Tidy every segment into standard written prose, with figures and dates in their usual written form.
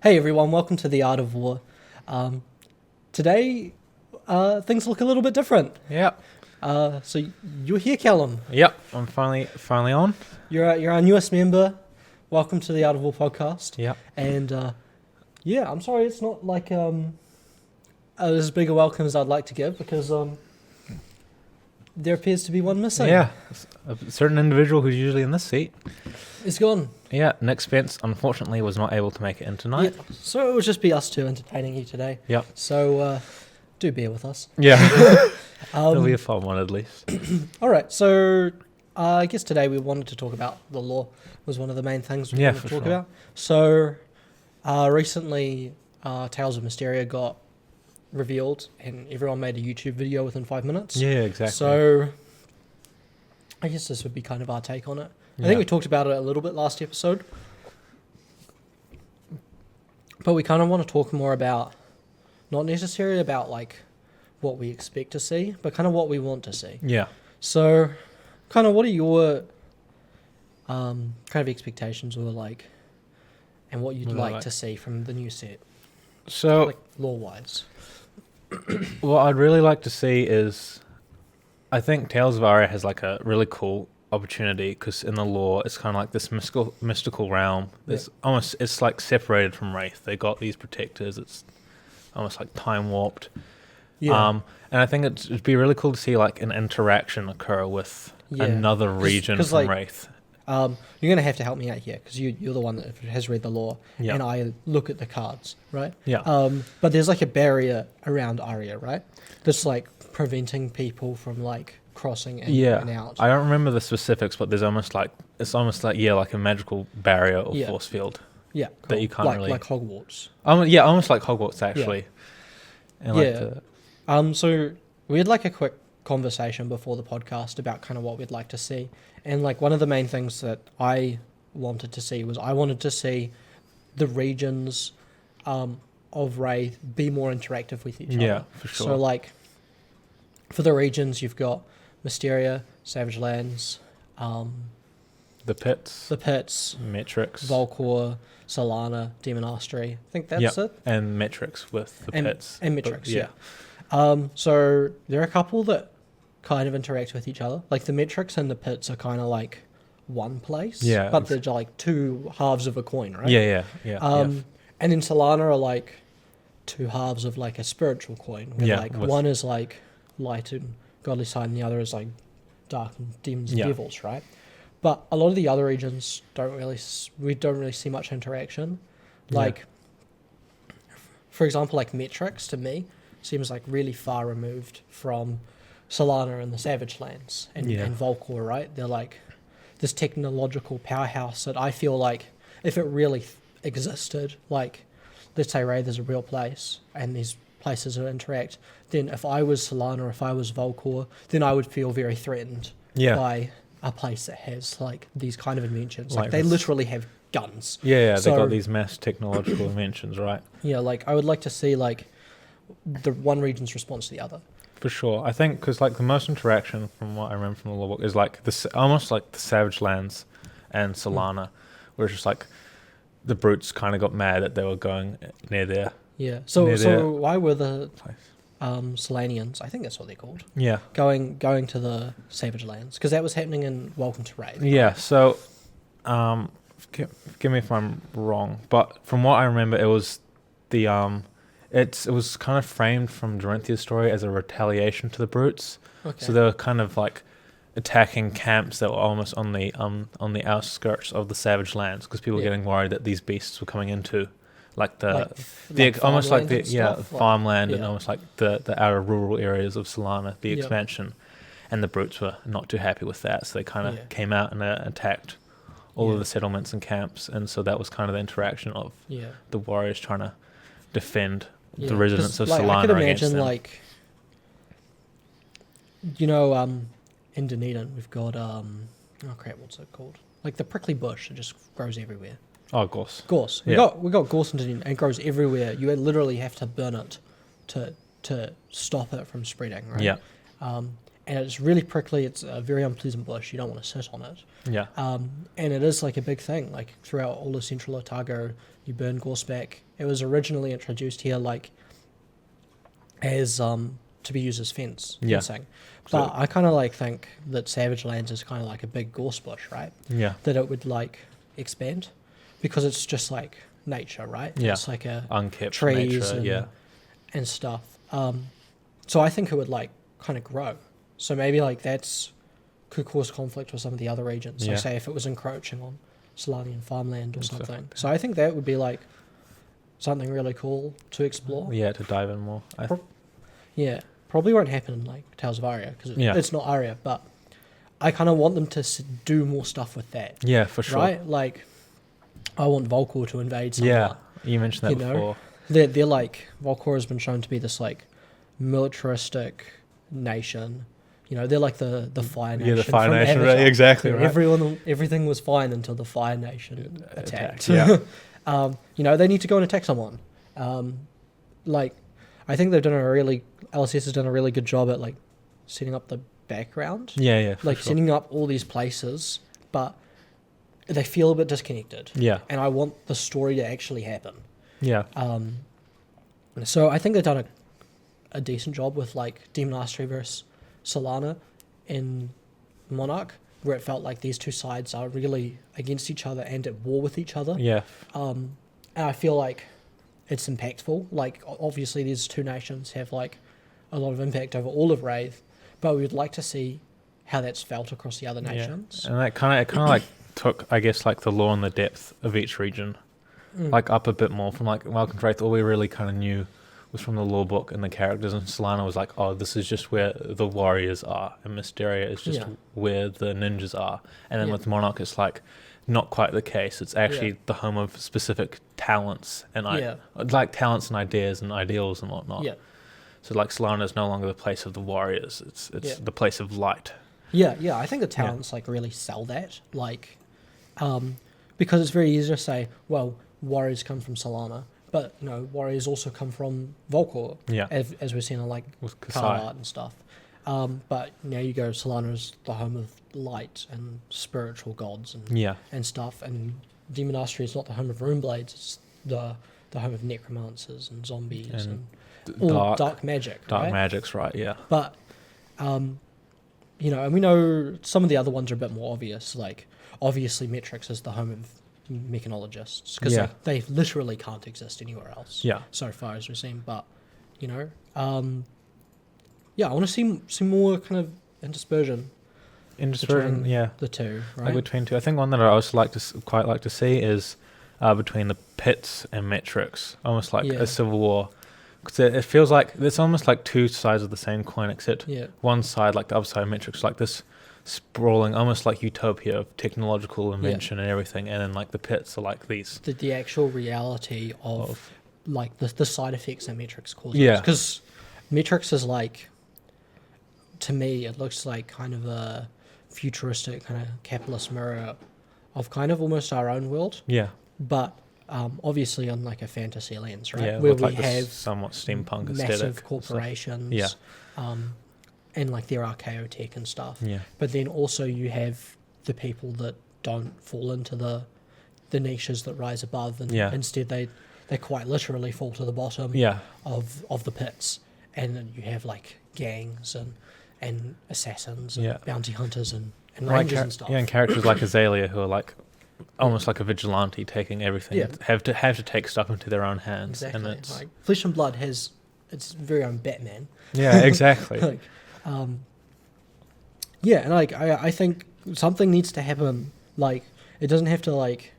Hey everyone, welcome to the Art of War. Today, things look a little bit different. Yep. So you're here, Calum. Yep. I'm finally on. You're our newest member. Welcome to the Art of War podcast. Yep. And yeah, I'm sorry it's not like as big a welcome as I'd like to give because there appears to be one missing. Yeah. A certain individual who's usually in this seat. It's gone. Yeah. Nick Spence unfortunately was not able to make it in tonight. Yeah, so it will just be us two entertaining you today. Yep. So do bear with us. Yeah. It'll be a fun one at least. All right, so I guess today we wanted to talk about the lore was one of the main things we wanted to talk about. So recently Tales of Mysteria got revealed and everyone made a YouTube video within 5 minutes. Yeah, exactly. So I guess this would be kind of our take on it. I think we talked about it a little bit last episode. But we kind of want to talk more about, not necessarily about like what we expect to see, but kind of what we want to see. Yeah. So, kind of what are your kind of expectations or like, and what you'd like to see from the new set? So, like lore-wise. what I'd really like to see is, I think Tales of Aria has like a really cool opportunity because in the lore it's kind of like this mystical realm. It's like separated from Wraith. They got these protectors. It's almost like time warped. Yeah. And I think it'd be really cool to see like an interaction occur with another region from like, Wraith. You're going to have to help me out here because you're the one that has read the lore, and I look at the cards, right? Yeah. But there's like a barrier around Aria, right? That's like preventing people from like crossing in and out. I don't remember the specifics, but there's almost like like a magical barrier or force field. Yeah, cool. That you can't like Hogwarts. Almost like Hogwarts actually. Yeah. And so we had like a quick conversation before the podcast about kind of what we'd like to see, and like one of the main things that I wanted to see was I wanted to see the regions of Wraith be more interactive with each other. Yeah, for sure. So like for the regions you've got Mysteria, Savage Lands, the Pits, Metrics, Volcor, Solana, Demon Astray. I think that's it. And Metrics with the Pits. And Metrics, yeah. So there are a couple that kind of interact with each other. Like the Metrics and the Pits are kind of like one place. Yeah. But they're like two halves of a coin, right? Yeah. And then Solana are like two halves of like a spiritual coin. Where like one is like light and godly side and the other is like dark and demons and devils, right? But a lot of the other regions we don't really see much interaction. Like, for example, like Metrics to me seems like really far removed from Solana and the Savage Lands and Volcor, right? They're like this technological powerhouse that I feel like if it really existed, like let's say Wraith is a real place and these places that interact, then if I was Solana or if I was Volcor, then I would feel very threatened by a place that has like these kind of inventions. Like they literally have guns. Yeah, so, they got these mass technological inventions, right? Yeah, like I would like to see like the one region's response to the other. For sure. I think because like the most interaction from what I remember from the lore book is like almost like the Savage Lands and Solana, where it's just like the brutes kind of got mad that they were going near there. Yeah. So why were the Solanians, I think that's what they're called, going to the Savage Lands? Because that was happening in Welcome to Wraith. Yeah. Right? So, forgive me if I'm wrong, but from what I remember, it was the it was kind of framed from Dorinthia's story as a retaliation to the brutes. Okay. So they were kind of like attacking camps that were almost on the outskirts of the Savage Lands because people were getting worried that these beasts were coming into like almost like the farmland and almost like the outer rural areas of Solana, the expansion, and the brutes were not too happy with that, so they kind of came out and attacked all of the settlements and camps, and so that was kind of the interaction of the warriors trying to defend the residents of Solana. I could imagine like in Dunedin we've got what's it called? Like the prickly bush that just grows everywhere. Oh, gorse. Gorse. We got gorse in Dunedin and it grows everywhere. You literally have to burn it to stop it from spreading, right? Yeah. and it's really prickly. It's a very unpleasant bush. You don't want to sit on it. Yeah. And it is like a big thing. Like throughout all of Central Otago, you burn gorseback. It was originally introduced here like as to be used as fencing. But I kind of like think that Savage Lands is kind of like a big gorse bush, right? Yeah. That it would like expand because it's just like nature, right? Yeah. It's like a unkept trees nature, and stuff. So I think it would like kind of grow. So maybe like could cause conflict with some of the other regions. So say if it was encroaching on Solanian farmland or something. So I think that would be like something really cool to explore. Yeah, to dive in more. Probably won't happen in like Tales of Aria because it's not Aria, but I kind of want them to do more stuff with that. Yeah, for sure. Right? Like, I want Volcor to invade someone. Yeah, you mentioned that before. They're like, Volcor has been shown to be this like militaristic nation. You know, they're like the Fire Nation. Yeah, the Fire Nation, right? Exactly, right. Everything was fine until the Fire Nation attacked. Yeah. You know, they need to go and attack someone. Like, I think LSS has done a really good job at like setting up the background. Yeah, like setting up all these places, but they feel a bit disconnected. Yeah. And I want the story to actually happen. Yeah. So I think they've done a decent job with like Demon Mastery versus Solana in Monarch, where it felt like these two sides are really against each other and at war with each other. Yeah. And I feel like it's impactful. Like, obviously, these two nations have like a lot of impact over all of Wraith, but we would like to see how that's felt across the other nations. And that kind of like took, I guess, like the lore and the depth of each region, like up a bit more from like Welcome to Wraith. All we really kind of knew was from the lore book and the characters, and Solana was like, oh, this is just where the warriors are, and Mysteria is just where the ninjas are. And then with Monarch, it's like not quite the case. It's actually the home of specific talents and like talents and ideas and ideals and whatnot. Yeah. So like Solana is no longer the place of the warriors. It's the place of light. Yeah. I think the talents like really sell that, like, because it's very easy to say, well, warriors come from Solana, but you know, warriors also come from Volcor. Yeah. As we're seeing on like card art and stuff. But now you go, Solana is the home of light and spiritual gods and stuff, and Demon Mastery is not the home of Runeblades, it's the home of necromancers and zombies and all dark magic. Dark magic's right, yeah. But you know, and we know some of the other ones are a bit more obvious, like obviously Metrix is the home of mechanologists, because they literally can't exist anywhere else. Yeah. So far as we've seen, but you know, I want to see more kind of interspersion. The two, right? Like between two. I think one that I also quite like to see is between the pits and Metrix, almost like a civil war. Because it feels like it's almost like two sides of the same coin, except one side, like the other side of Metrix, like this sprawling, almost like utopia of technological invention and everything, and then like the pits are like these. The actual reality of like the side effects that Metrix causes. Yeah. Because Metrix is like, to me, it looks like kind of a futuristic kind of capitalist mirror of kind of almost our own world. Yeah. But obviously on like a fantasy lens, right? Yeah, where we like have somewhat steampunk massive aesthetic corporations. And like their archeo tech and stuff. Yeah. But then also you have the people that don't fall into the niches that rise above, and instead they quite literally fall to the bottom of the pits. And then you have like gangs and assassins and bounty hunters and rangers and stuff. Yeah, and characters like Azalea who are like almost like a vigilante, taking everything. Have to take stuff into their own hands. Exactly. And it's like Flesh and Blood has its very own Batman. Yeah, exactly. Like, and like I think something needs to happen. Like, it doesn't have to like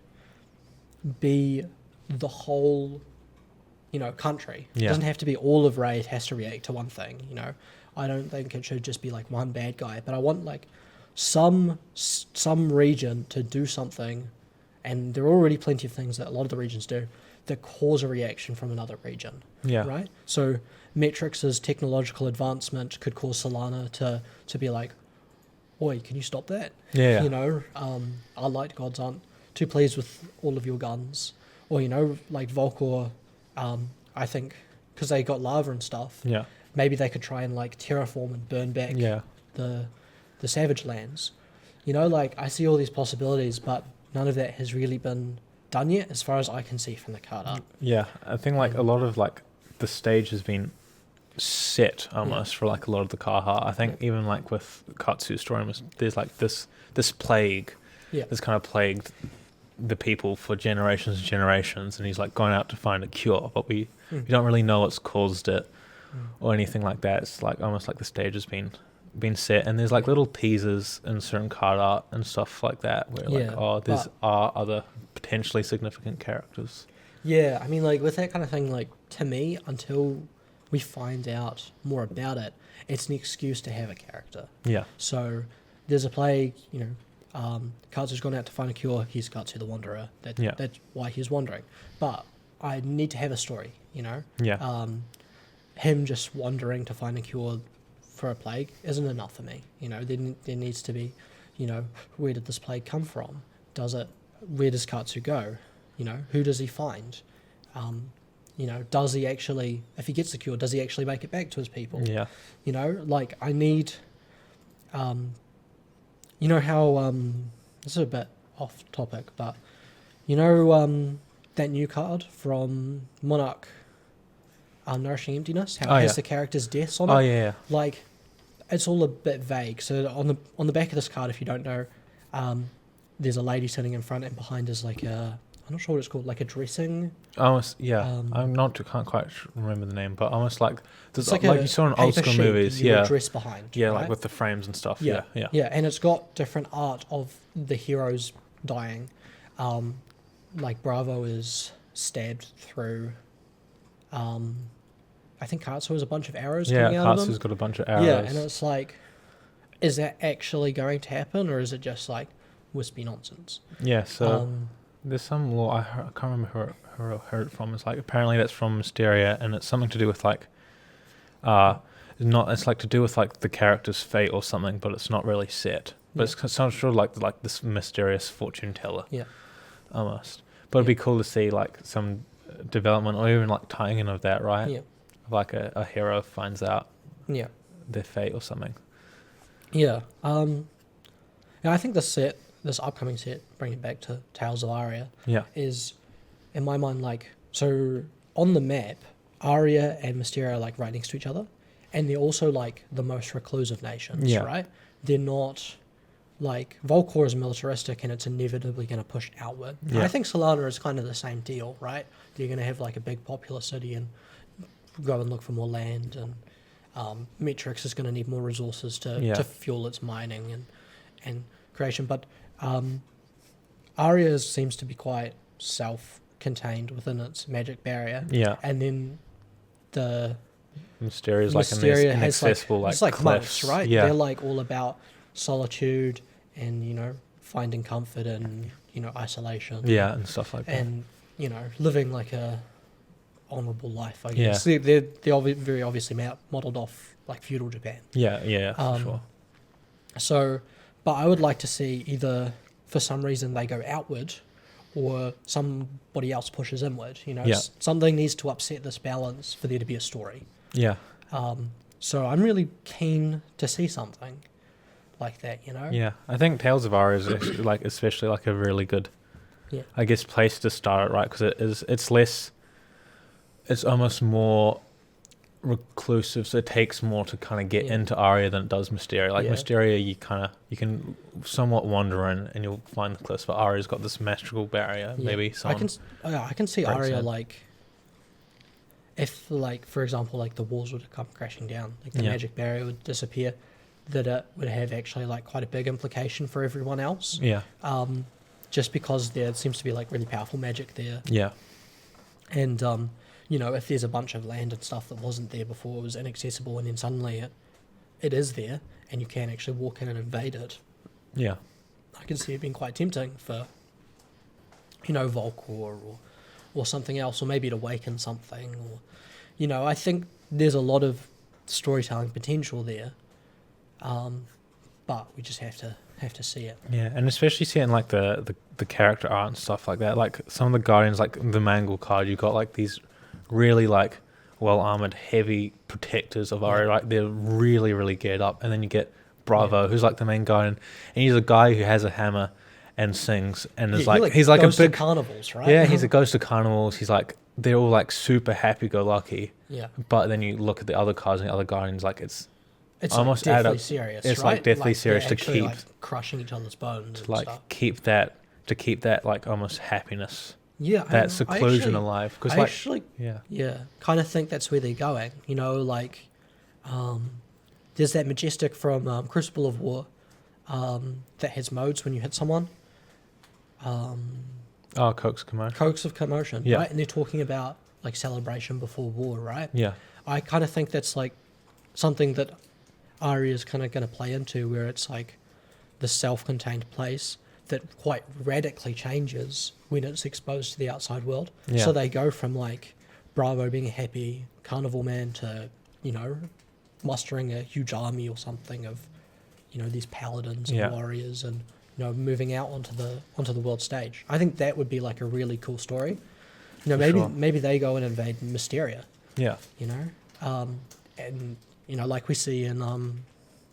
be the whole, you know, country. It doesn't have to be all of Raid has to react to one thing, you know. I don't think it should just be like one bad guy, but I want like some region to do something, and there are already plenty of things that a lot of the regions do that cause a reaction from another region. Yeah. Right? So Metrix's technological advancement could cause Solana to be like, oi, can you stop that? Yeah. You know, our light gods aren't too pleased with all of your guns. Or, you know, like Volcor, I think, because they got lava and stuff, maybe they could try and like terraform and burn back the Savage Lands. You know, like, I see all these possibilities, but none of that has really been done yet, as far as I can see from the card art. Yeah, I think like a lot of like the stage has been set almost for like a lot of the card art. I think even like with Katsu's story, there's like this plague that's kind of plagued the people for generations and generations, and he's like going out to find a cure, but we don't really know what's caused it or anything like that. It's like almost like the stage has been set, and there's like little teasers in certain card art and stuff like that where like there's other potentially significant characters. Yeah, I mean, like, with that kind of thing, like, to me, until we find out more about it, it's an excuse to have a character. Yeah. So there's a plague, you know, Katsu's gone out to find a cure, he's Katsu the Wanderer. That's why he's wandering. But I need to have a story, you know? Yeah. Him just wandering to find a cure for a plague isn't enough for me. You know, there needs to be, you know, where did this plague come from? Where does Katsu go? You know, who does he find? You know, does he actually, if he gets the cure, does he actually make it back to his people? Yeah. You know, like, I need, you know how, this is a bit off topic, but, you know, that new card from Monarch, Nourishing Emptiness, how it has the character's deaths on it? Oh, yeah. Like, it's all a bit vague. So on the back of this card, if you don't know, there's a lady sitting in front, and behind is like I'm not sure what it's called, like a dressing. Almost, yeah. Can't quite remember the name, but almost like like you saw in old school movies, dress behind. Yeah, right? like with the frames and stuff. Yeah, yeah. And it's got different art of the heroes dying. Like Bravo is stabbed through. I think Katsu has a bunch of arrows coming out of him. Katsu's got a bunch of arrows. Yeah, and it's like, is that actually going to happen, or is it just like wispy nonsense? Yeah, so there's some law, I can't remember who I heard it from. It's like, apparently that's from Mysteria, and it's something to do with like, it's like to do with like the character's fate or something, but it's not really set. But it's sort of like this mysterious fortune teller. Yeah. Almost. But it'd be cool to see like some development or even like tying in of that, right? Yeah. Like a hero finds out their fate or something. Yeah. I think this upcoming set, bringing it back to Tales of Aria, is, in my mind, like, so on the map, Aria and Mysteria are like right next to each other, and they're also like the most reclusive nations, right? They're not, like, Volcor is militaristic and it's inevitably going to push outward. Yeah. I think Solana is kind of the same deal, right? They're going to have like a big populous city and go and look for more land, and Metrix is going to need more resources to fuel its mining and creation. But Aria seems to be quite self-contained within its magic barrier. Yeah. And then the Mysteria is like inaccessible, it's like cliffs, monks, right? Yeah. They're like all about solitude and, you know, finding comfort in, you know, isolation. Yeah, and stuff like that. And, you know, living like a honourable life, I guess. Yeah. They're very obviously modelled off like feudal Japan. Yeah, for sure. So, but I would like to see either for some reason they go outward or somebody else pushes inward. You know, something needs to upset this balance for there to be a story. Yeah. So I'm really keen to see something like that, you know? Yeah, I think Tales of Aria is like especially like a really good, I guess, place to start, right? Because it's almost more reclusive, so it takes more to kind of get into Aria than it does Mysteria. Like Mysteria, you can somewhat wander in and you'll find the cliffs, but Aria's got this magical barrier. Maybe I can see Aria like, if like, for example, like the walls would come crashing down, like the magic barrier would disappear, that it would have actually like quite a big implication for everyone else. Yeah. Just because there seems to be like really powerful magic there. Yeah. And you know, if there's a bunch of land and stuff that wasn't there before, it was inaccessible, and then suddenly it is there, and you can actually walk in and invade it. Yeah. I can see it being quite tempting for, you know, Volcor or something else, or maybe to awaken something, or, you know, I think there's a lot of storytelling potential there, but we just have to see it. Yeah, and especially seeing like the character art and stuff like that. Like some of the Guardians, like the Mangle card, you got like these really like well armored, heavy protectors of Aria. Like they're really, really geared up, and then you get Bravo, who's like the main guy, and he's a guy who has a hammer and sings, and is he's like a big to carnivals, right? Yeah, he's a ghost of carnivals. He's like, they're all like super happy-go-lucky. Yeah. But then you look at the other cards and the other guardians, like it's almost like deathly serious. It's right? like deathly serious to actually, keep like crushing each other's bones. To like stuff. keep that like almost happiness. Yeah, that seclusion alive. Because kind of think that's where they're going. You know, like, there's that majestic from Crucible of War that has modes when you hit someone. Coax Commotion. Coax of Commotion, yeah. right? And they're talking about like celebration before war, right? Yeah. I kind of think that's like something that Aria is kind of going to play into, where it's like the self-contained place that quite radically changes when it's exposed to the outside world. Yeah. So they go from like Bravo being a happy carnival man to, you know, mustering a huge army or something of, you know, these paladins and warriors, and, you know, moving out onto the world stage. I think that would be like a really cool story. You know, maybe they go and invade Mysteria. Yeah. You know, and you know, like we see in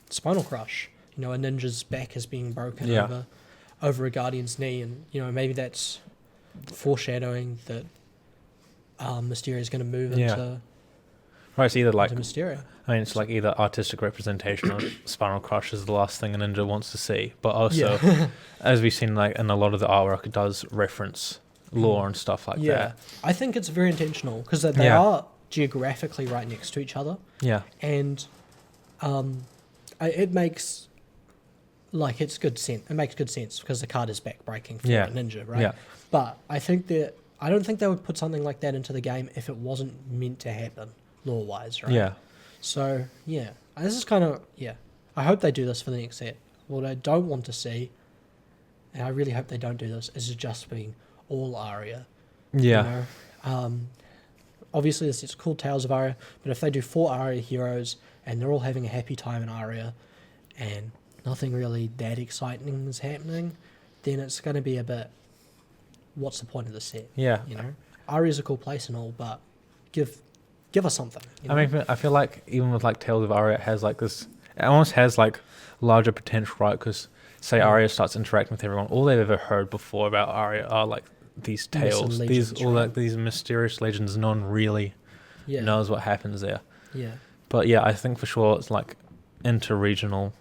Spinal Crush, you know, a ninja's back is being broken over a guardian's knee, and you know, maybe that's foreshadowing that Mysteria is going to move into. Right, it's either like Mysteria. I mean, it's like either artistic representation of Spinal Crush is the last thing a ninja wants to see, but also, as we've seen, like in a lot of the artwork, it does reference lore and stuff like that. I think it's very intentional because they are geographically right next to each other. Yeah, and it makes like it's good sense. It makes good sense because the card is backbreaking for a ninja, right? Yeah. But I don't think they would put something like that into the game if it wasn't meant to happen lore-wise, right? Yeah. So this is kind of I hope they do this for the next set. What I don't want to see, and I really hope they don't do this, is just being all Aria. Yeah. You know? Obviously, it's called Tales of Aria, but if they do 4 Aria heroes and they're all having a happy time in Aria, and nothing really that exciting is happening, then it's going to be a bit. What's the point of the set? Yeah. You know, Aria's a cool place and all, but give us something. You know? I mean, I feel like even with like Tales of Aria, it has like this. It almost has like larger potential, right? Because say Aria starts interacting with everyone, all they've ever heard before about Aria are like these tales, these mysterious legends. No one really knows what happens there. Yeah. But I think for sure it's like inter-regional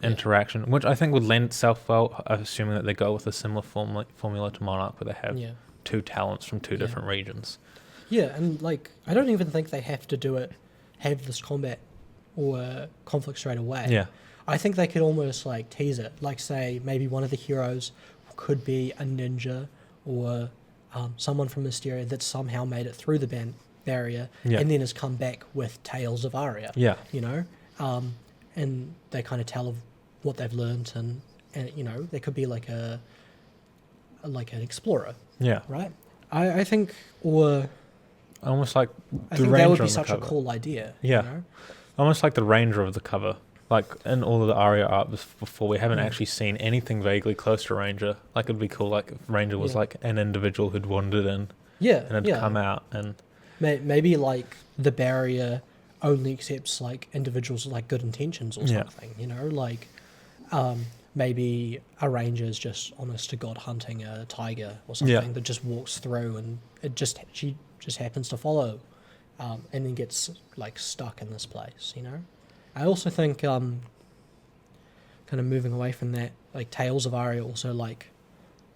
interaction, which I think would lend itself well, assuming that they go with a similar formula to Monarch, where they have 2 talents from 2 different regions. Yeah, and like I don't even think they have to have this combat or conflict straight away. Yeah. I think they could almost like tease it, like say maybe one of the heroes could be a ninja or someone from Mysteria that somehow made it through the barrier and then has come back with Tales of Aria. Yeah. You know, and they kind of tell of what they've learned, and you know, they could be like an explorer. Yeah. Right. I think, or almost like I think that would be such a cool idea. Yeah. You know? Almost like the Ranger of the cover. Like in all of the Aria art before, we haven't actually seen anything vaguely close to Ranger. Like it'd be cool, like if Ranger was like an individual who'd wandered in, and had come out, and maybe like the barrier only accepts like individuals with like good intentions or something. You know, like maybe a ranger is just honest to God hunting a tiger or something that just walks through, and she just happens to follow, and then gets like stuck in this place. You know. I also think, kind of moving away from that, like Tales of Aria also like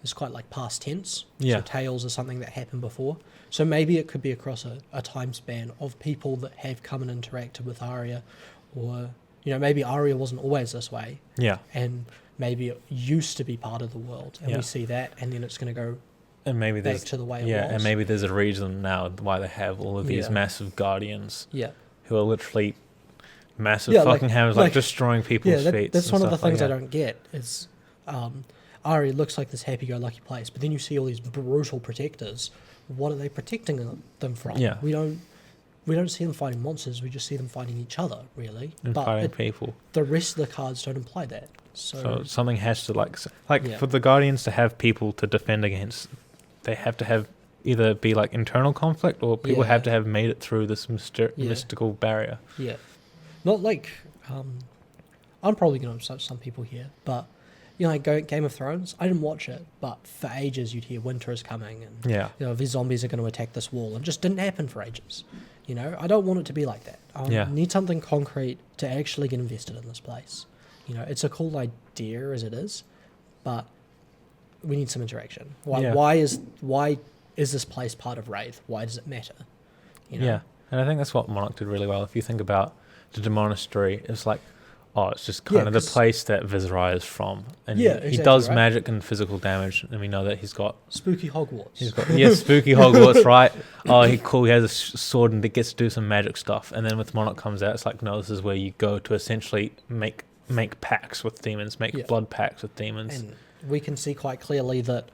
is quite like past tense. Yeah. So Tales is something that happened before. So maybe it could be across a time span of people that have come and interacted with Aria, or you know, maybe Aria wasn't always this way. Yeah. And maybe it used to be part of the world, and we see that, and then it's going to go. And maybe back to the way it was. Yeah, and maybe there's a reason now why they have all of these massive guardians. Yeah. Who are literally massive fucking hammers, like destroying people's feet. That's one of the things I don't get is Aria looks like this happy-go-lucky place, but then you see all these brutal protectors. What are they protecting them from? Yeah. We don't see them fighting monsters. We just see them fighting each other, really. And fighting people. The rest of the cards don't imply that. So something has to for the Guardians to have people to defend against, they have to have either be like internal conflict, or people have to have made it through this mystical barrier. Yeah. Not like I'm probably going to upset some people here, but you know, like Game of Thrones, I didn't watch it, but for ages you'd hear winter is coming, and you know, these zombies are going to attack this wall, and it just didn't happen for ages. You know, I don't want it to be like that. I need something concrete to actually get invested in this place. You know, it's a cool idea as it is, but we need some interaction. Why is this place part of Wraith? Why does it matter? You know? Yeah, and I think that's what Monarch did really well. If you think about the Demonastery, it's like, it's just kind of the place that Viserai is from. And he does magic and physical damage, and we know that he's got... Spooky Hogwarts. Spooky Hogwarts, right? Oh, he has a sword and gets to do some magic stuff. And then with Monarch comes out, it's like, no, this is where you go to essentially make pacts with demons, make blood pacts with demons. And we can see quite clearly that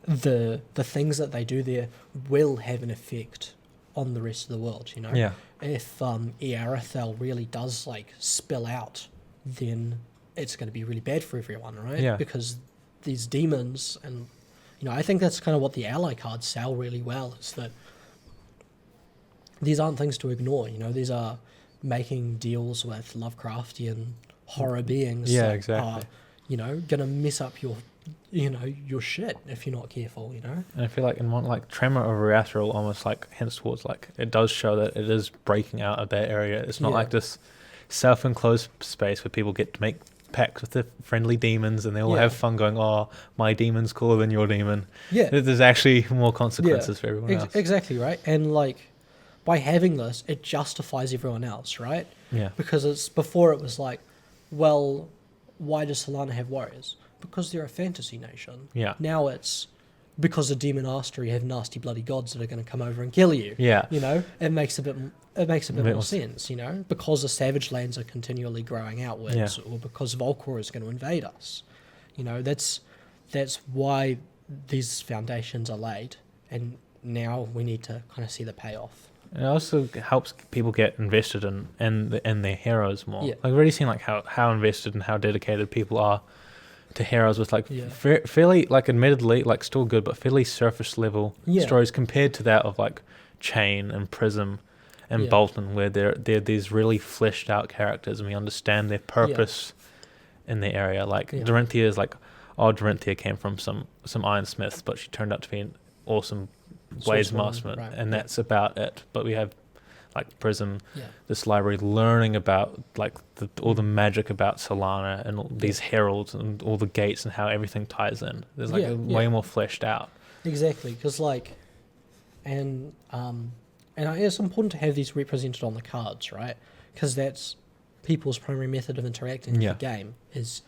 the things that they do there will have an effect on the rest of the world, you know? Yeah. If Earethel really does, spill out, then it's going to be really bad for everyone, right? Yeah. Because these demons, and, you know, I think that's kind of what the ally cards sell really well, is that these aren't things to ignore, you know? These are making deals with Lovecraftian horror beings that are, you know, going to mess up your shit if you're not careful, you know? And I feel like in one, Tremor of Earethel almost, hints towards, it does show that it is breaking out of that area. It's not like this self-enclosed space where people get to make pacts with the friendly demons and they all have fun going, oh, my demon's cooler than your demon. Yeah. There's actually more consequences for everyone else. Exactly, right? And, by having this, it justifies everyone else, right? Yeah. Because before it was well, why does Solana have warriors? Because they're a fantasy nation. Yeah. Now it's because the Demonastery have nasty bloody gods that are going to come over and kill you. Yeah. You know, it makes a bit more sense, you know, because the Savage Lands are continually growing outwards, or because Volcor is going to invade us. You know, that's why these foundations are laid, and now we need to kind of see the payoff. It also helps people get invested in their heroes more. Yeah. I've already seen how invested and how dedicated people are to heroes with fairly admittedly still good but fairly surface level stories compared to that of Chain and Prism and Bolton, where they're these really fleshed out characters and we understand their purpose in the area. Dorinthia is Dorinthia came from some ironsmiths, but she turned out to be an awesome Ways Masterman, right, and that's about it. But we have Prism, this library learning about all the magic about Solana and all these heralds and all the gates and how everything ties in. There's way more fleshed out. Exactly, because and it's important to have these represented on the cards, right? Because that's people's primary method of interacting with the game is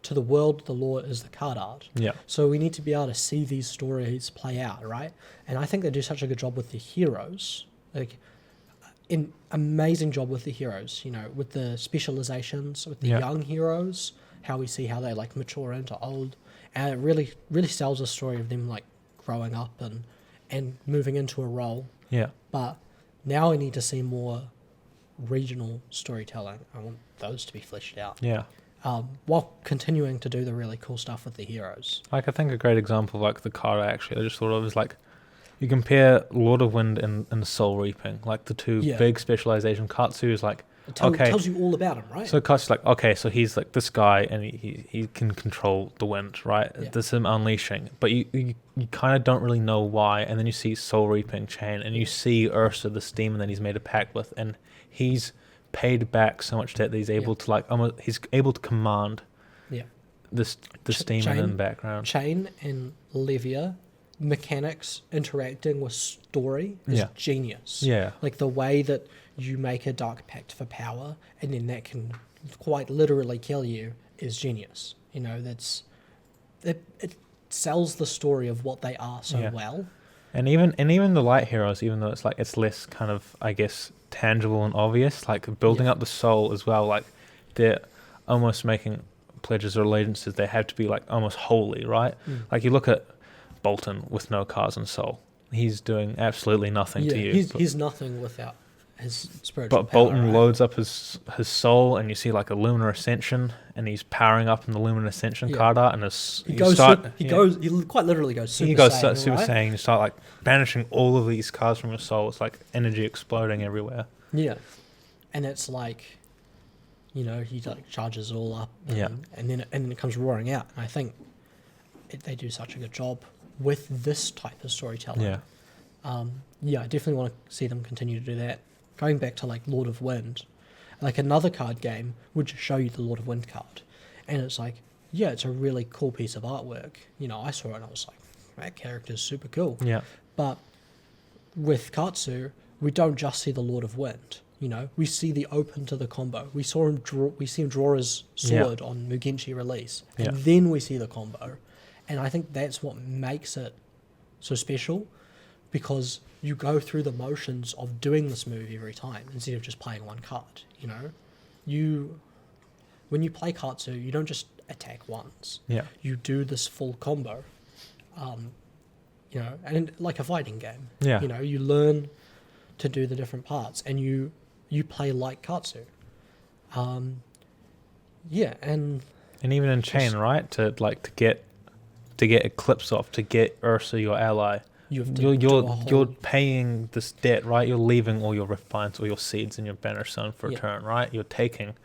to the world, the lore is the card art. Yeah. So we need to be able to see these stories play out, right? And I think they do such a good job with the heroes, an amazing job with the heroes. You know, with the specializations, with the young heroes, how we see how they mature into old, and it really, really sells a story of them growing up and moving into a role. Yeah. But now we need to see more regional storytelling. I want those to be fleshed out. Yeah. While continuing to do the really cool stuff with the heroes. I think a great example of the card I just thought of is you compare Lord of Wind and Soul Reaping, the two big specialization. Katsu is it tells you all about him, right? So Katsu's so he's this guy and he can control the wind, right? Yeah. There's him unleashing, but you kind of don't really know why. And then you see Soul Reaping Chain, and you see Ursa, this demon that he's made a pact with, and he's paid back so much that he's able to he's able to command this demon in the background. Chain and Levia mechanics interacting with story is genius. Yeah. The way that you make a dark pact for power and then that can quite literally kill you is genius. You know, it sells the story of what they are so well. And even the light heroes, even though it's less kind of, I guess, tangible and obvious, building up the soul as well, they're almost making pledges or allegiances. They have to be almost holy, right? You look at Bolton with no cars and soul. He's doing absolutely nothing to you. He's nothing without his spiritual But power, Bolton loads up his soul, and you see a Lunar Ascension, and he's powering up in the Lunar Ascension card art, and he quite literally goes Super Saiyan. He goes Saiyan, Super right? Saiyan. You start banishing all of these cards from your soul. It's energy exploding everywhere. Yeah, and it's he like charges it all up, and then it comes roaring out. And I think they do such a good job with this type of storytelling. Yeah. I definitely want to see them continue to do that. Going back to like Lord of Wind, like another card game would just show you the Lord of Wind card, and it's like, yeah, it's a really cool piece of artwork. I saw it and I was like, that character's super cool. Yeah. But with Katsu, we don't just see the Lord of Wind. We see the open to the combo. We see him draw his sword on Mugenshi release, and then we see the combo. And I think that's what makes it so special, because you go through the motions of doing this move every time instead of just playing one card. When you play Katsu, you don't just attack once. Yeah. You do this full combo. And like a fighting game. Yeah. You learn to do the different parts, and you play like Katsu. And even in Chain, right? To get Eclipse off, to get Ursa your ally, you're paying this debt, right? You're leaving all your refines or your seeds in your banner zone for a turn, right? You're taking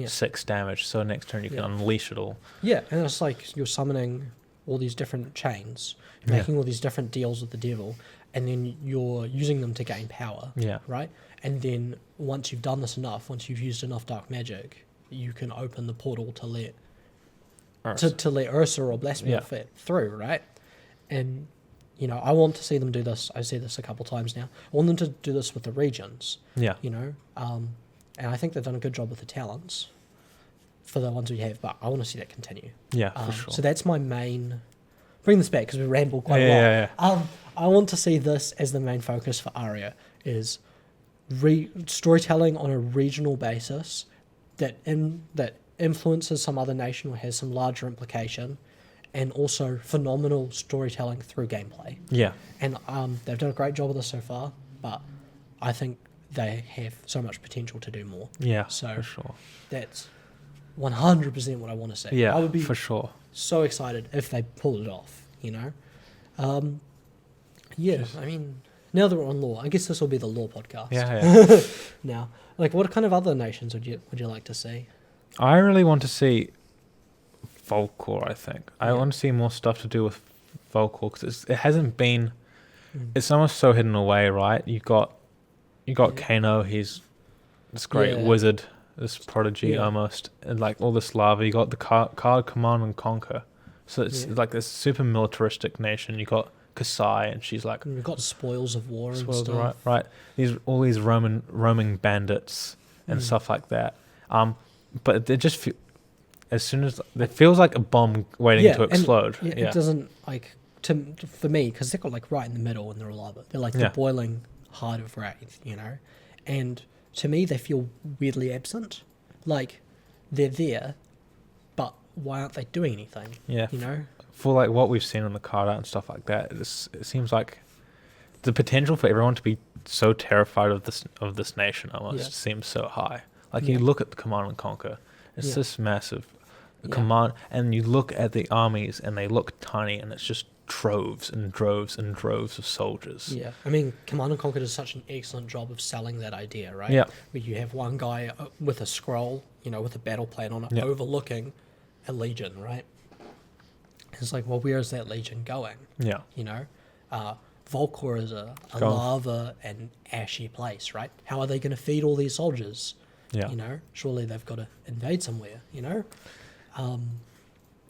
6 damage, so next turn you can unleash it all. Yeah, and it's like you're summoning all these different chains, making all these different deals with the devil, and then you're using them to gain power. Yeah. Right? And then once you've done this enough, once you've used enough dark magic, you can open the portal to let Ursa, to let Ursa or Blasphemous fit through, right? And I want to see them do this. I've said this a couple times now. I want them to do this with the regions. Yeah. And I think they've done a good job with the talents for the ones we have, but I want to see that continue. Yeah, for sure. So that's my main... Bring this back, because we ramble quite a lot. I want to see this as the main focus for Aria, is storytelling on a regional basis that influences some other nation or has some larger implication, and also phenomenal storytelling through gameplay. Yeah. And they've done a great job of this so far, but I think they have so much potential to do more. Yeah, so for sure. That's 100% what I want to see. Yeah, I would be for sure. So excited if they pulled it off, I mean, now that we're on lore, I guess this will be the lore podcast. Yeah. Now, like, what kind of other nations would you like to see? I really want to see Volcor, I think. I want to see more stuff to do with Volcor, because it hasn't been... It's almost so hidden away, right? You got Kano, he's this great wizard, this prodigy almost, and like all this lava. You got the card Command and Conquer. So it's like this super militaristic nation. You got Kasai, and she's like... We've got spoils of war and stuff. Right. All these roaming bandits and stuff like that. But they just feel... As soon as... It feels like a bomb waiting to explode. It doesn't, like... For me, because they're got like right in the middle and they're lava. They're like the boiling heart of Wraith, And to me, they feel weirdly absent. Like, they're there, but why aren't they doing anything? Yeah. For like what we've seen on the card art and stuff like that, it seems like the potential for everyone to be so terrified of this nation almost seems so high. Like you look at the Command and Conquer, it's this massive command, and you look at the armies and they look tiny, and it's just troves and droves and droves of soldiers. Yeah, I mean, Command and Conquer does such an excellent job of selling that idea, right? Yeah. Where you have one guy with a scroll, with a battle plan on it, overlooking a legion, right? It's like, well, where is that legion going? Yeah. Volcor is a lava and ashy place, right? How are they going to feed all these soldiers? Yeah. Surely they've got to invade somewhere,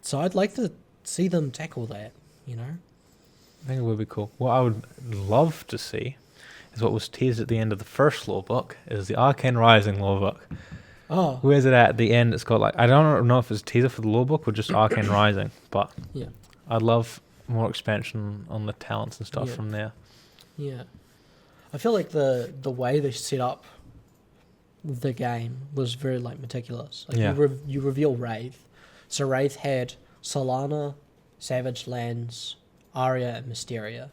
So I'd like to see them tackle that, I think it would be cool. What I would love to see is what was teased at the end of the first lore book, is the Arcane Rising lore book. Oh. Where's it at the end? It's got like... I don't know if it's a teaser for the lore book or just Arcane Rising, but I'd love more expansion on the talents and stuff from there. Yeah. I feel like the way they set up the game was very like meticulous. Like you reveal Wraith. So Wraith had Solana, Savage Lands, Aria, and Mysteria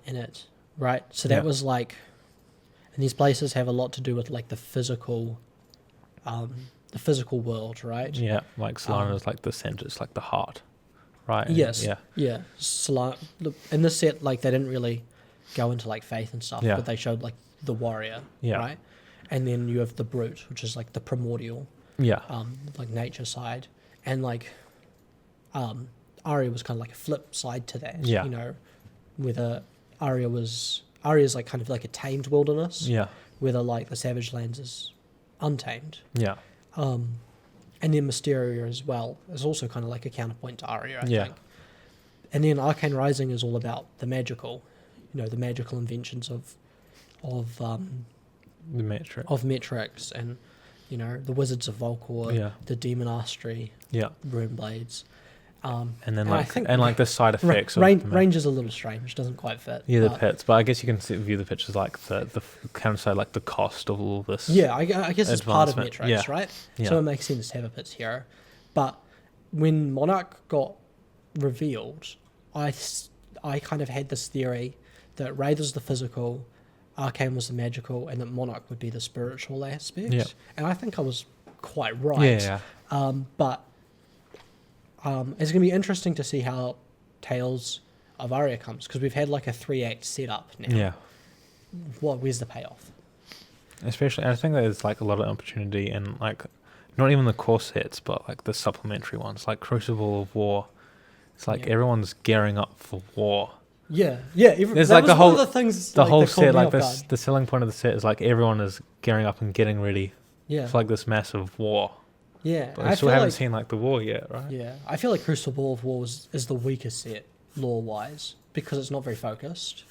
in it, right? So that was like... And these places have a lot to do with like the physical world, right? Yeah, like Solana is like the center, it's like the heart, right? Yes. Yeah. Solana, in this set, like they didn't really go into like faith and stuff, but they showed like the warrior, right? and then you have the brute, which is like the primordial, like nature side, and like Aria was kind of like a flip side to that. Yeah. You know, whether Aria's like kind of like a tamed wilderness. Yeah. Whether like the Savage Lands is untamed. Yeah. And then Mysteria as well is also kind of like a counterpoint to Aria, I Yeah. think. And then Arcane Rising is all about the magical, you know, the magical inventions of metrics and, you know, the Wizards of Volcor, the Demon Astri, Rune Blades. And then like the side effects. Range is a little strange, doesn't quite fit. Yeah, the pits, but I guess you can view the pitch as like the kind of say like the cost of all this. Yeah, I guess it's part of metrics, right? Yeah. So it makes sense to have a pits hero. But when Monarch got revealed, I kind of had this theory that Wraith was the physical, Arcane was the magical, and that Monarch would be the spiritual aspect. Yeah. And I think I was quite right. Yeah. But it's going to be interesting to see how Tales of Aria comes, because we've had like a 3-act setup now. Yeah. Where's the payoff? Especially, I think there's like a lot of opportunity in like, not even the core sets, but like the supplementary ones, like Crucible of War. It's like everyone's gearing up for war. Yeah. There's that like was the whole, one of the things, the like, whole that caught set, me like off this, guard. the selling point of the set is like everyone is gearing up and getting ready. Yeah. It's like this massive war. Yeah. But I still haven't seen like the war yet, right? Yeah. I feel like Crucible of War is the weakest set, lore-wise, because it's not very focused.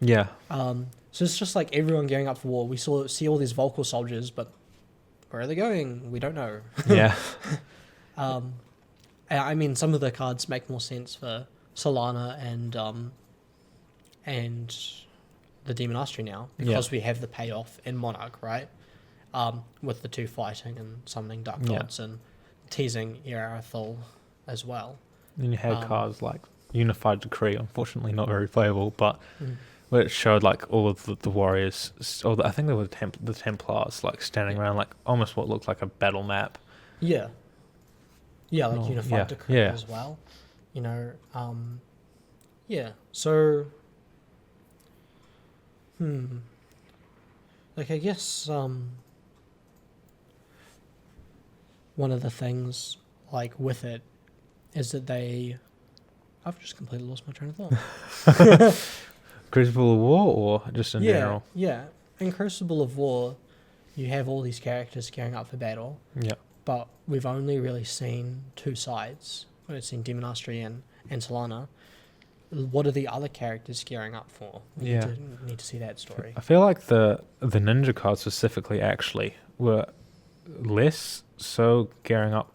Yeah. So it's just like everyone gearing up for war. We see all these Volcor soldiers, but where are they going? We don't know. Yeah. I mean, some of the cards make more sense for Solana and the Demon Astri now, because we have the payoff in Monarch, right? With the two fighting and summoning Dark Gods and teasing Erathal as well. Then you had cards like Unified Decree, unfortunately not very playable, but where it showed like all of the warriors, or I think they were the Templars, like standing around like almost what looked like a battle map. Yeah. Yeah, like Unified Decree as well. You know, so, like, I guess, one of the things, like, with it, is that I've just completely lost my train of thought. Crucible of War, or just in general? Yeah. In Crucible of War, you have all these characters gearing up for battle. Yeah. But we've only really seen two sides. We've seen Demon Astri and Solana. What are the other characters gearing up for? We need to see that story. I feel like the ninja cards specifically actually were less so gearing up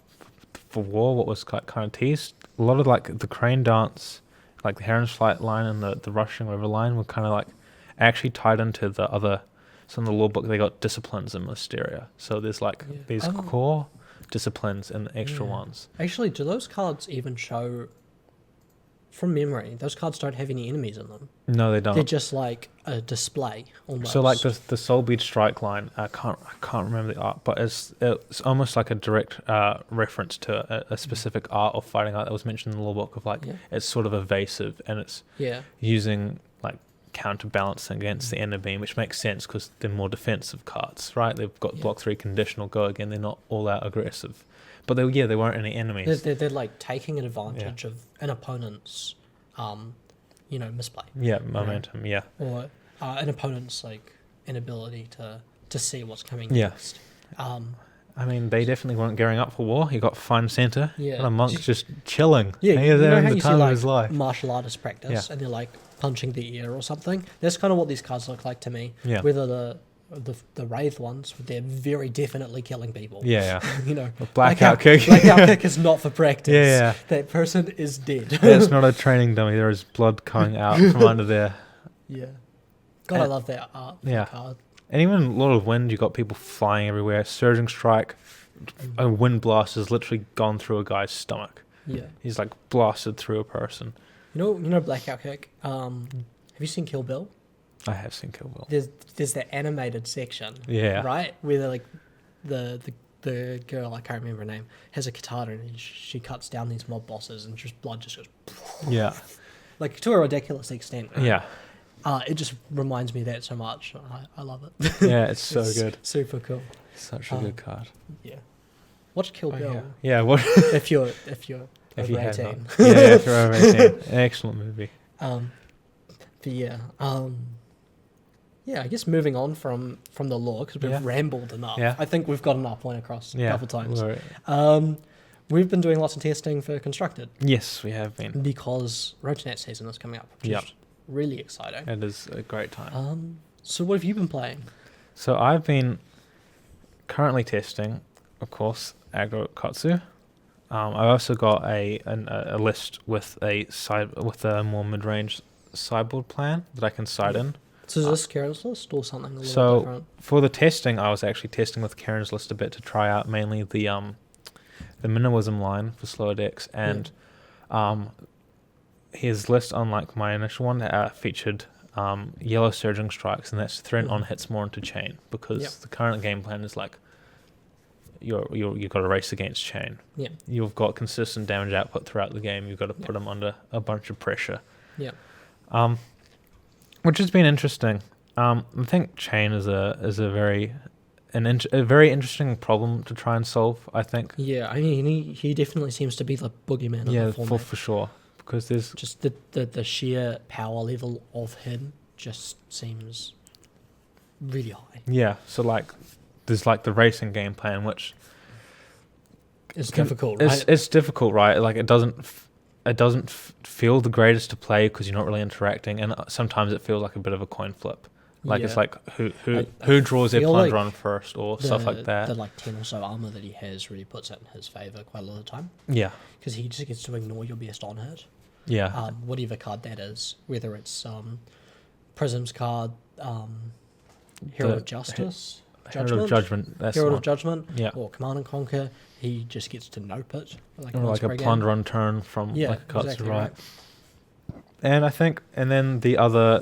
for war, what was kind of teased. A lot of like the Crane Dance, like the Heron's Flight line and the Rushing River line were kind of like actually tied into the other. So in the lore book, they got disciplines in Mysteria. So there's like these core disciplines and the extra ones. Actually, do those cards even show, from memory, those cards don't have any enemies in them? No, they don't. They're just like a display almost. So like the Soulbead Strike line, I can't remember the art, but it's almost like a direct reference to a specific art of fighting art that was mentioned in the lore book of like it's sort of evasive and it's using like counterbalancing against the Ender Beam, which makes sense because they're more defensive cards, right? They've got block 3 conditional go again. They're not all out aggressive, but they weren't any enemies. They're like taking an advantage of an opponent's, misplay. Yeah, momentum. Yeah, or an opponent's like inability to see what's coming next. I mean, they definitely weren't gearing up for war. You got Fine Center, and a monk just chilling. Yeah, you know how the you time see of his life. like martial artists practice, and they're like punching the air or something. That's kind of what these cards look like to me. Yeah. Whether the Wraith ones, they're very definitely killing people. Yeah. Blackout kick. Blackout kick is not for practice. Yeah. That person is dead. It's not a training dummy. There is blood coming out from under there. Yeah. God, I love that art. Yeah. Card. And even Lord of Wind, you got people flying everywhere. Surging Strike, a wind blast has literally gone through a guy's stomach. Yeah. He's like blasted through a person. You know Blackout Kick. Have you seen Kill Bill? I have seen Kill Bill. There's that animated section. Yeah. Right? Where they're like the girl, I can't remember her name, has a katana and she cuts down these mob bosses and just blood just goes. Yeah. Like to a ridiculous extent. Right? Yeah. It just reminds me of that so much. I love it. Yeah, it's so good. Super cool. Such a good card. Yeah. Watch Kill Bill. Yeah. What? if you're If over you have 18. not. Yeah, if you're over 18. Excellent movie. But yeah. Yeah, I guess moving on from the lore, because we've rambled enough. Yeah. I think we've gotten our point across a couple times. We've been doing lots of testing for Constructed. Yes, we have been. Because Rotonat season is coming up, which is really exciting. It is a great time. So what have you been playing? So I've been currently testing, of course, Aggro Katsu. I've also got a list with a more mid-range sideboard plan that I can side in. So is this Karen's list or something a little different? For the testing, I was actually testing with Karen's list a bit to try out mainly the minimalism line for slower decks, and his list, unlike my initial one, featured yellow surging strikes, and that's threat on hits more into chain, because the current game plan is like you've got to race against chain. Yeah. You've got consistent damage output throughout the game. You've got to put them under a bunch of pressure. Yeah. Which has been interesting. I think chain is a very interesting problem to try and solve, I think. Yeah, I mean, he definitely seems to be the boogeyman of the format. For sure. Because there's just the sheer power level of him just seems really high. Yeah, so there's the racing game plan, which is difficult, right? It's difficult, right? It doesn't feel the greatest to play because you're not really interacting, and sometimes it feels like a bit of a coin flip. It's like who draws their plunger on first, or stuff like that. The 10 or so armor that he has really puts it in his favor quite a lot of the time. Yeah, because he just gets to ignore your best on hit. Yeah, whatever card that is, whether it's Prism's card, Herald of Justice, Herald of Judgment, Herald of Judgment, yeah, or Command and Conquer. He just gets to nope it, like a plunder on turn from a Katsu, exactly right? And I think, and then the other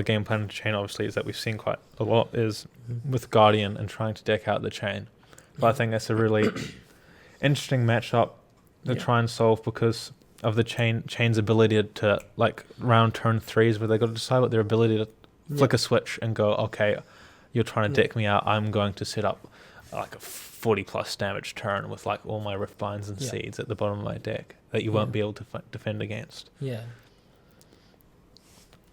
game plan to chain, obviously, is that we've seen quite a lot is with Guardian and trying to deck out the chain. But I think that's a really interesting matchup to try and solve, because of the chain's ability to round turn threes, where they got to decide what their ability to flick a switch and go, okay, you're trying to deck me out. I'm going to set up a 40 plus damage turn with all my Rift Binds and Seeds at the bottom of my deck that you won't be able to defend against. Yeah.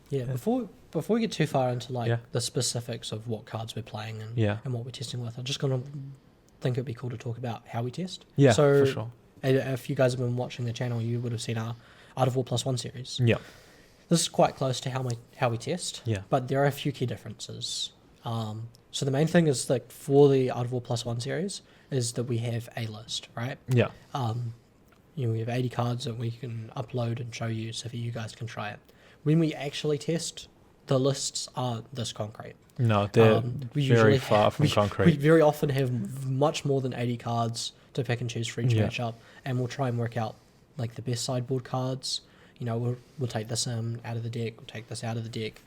Yeah, before we get too far into the specifics of what cards we're playing and what we're testing with, I'm just gonna think it'd be cool to talk about how we test. Yeah, so for sure. If you guys have been watching the channel, you would have seen our Art of War +1 series. Yeah. This is quite close to how we test. Yeah. But there are a few key differences. So the main thing is for the Art of War +1 series is that we have a list, right? Yeah. We have 80 cards that we can upload and show you so that you guys can try it. When we actually test, the lists aren't this concrete. No, they're very far from concrete. We very often have much more than 80 cards to pick and choose for each matchup, and we'll try and work out the best sideboard cards. We'll take this out of the deck, we'll take this out of the deck.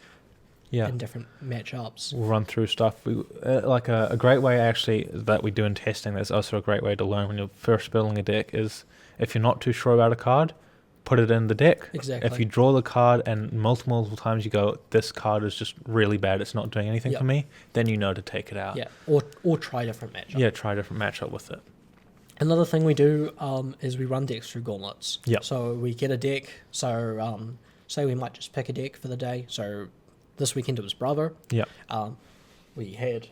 Yeah. In different matchups. We'll run through stuff. We a great way actually that we do in testing. That's also a great way to learn when you're first building a deck. Is if you're not too sure about a card, put it in the deck. Exactly. If you draw the card and multiple times you go, this card is just really bad, it's not doing anything for me, then you know to take it out. Yeah. Or try a different matchup. Yeah, try a different matchup with it. Another thing we do is we run decks through gauntlets. Yeah. So we get a deck. So say we might just pick a deck for the day. So this weekend it was Bravo. Yeah. We had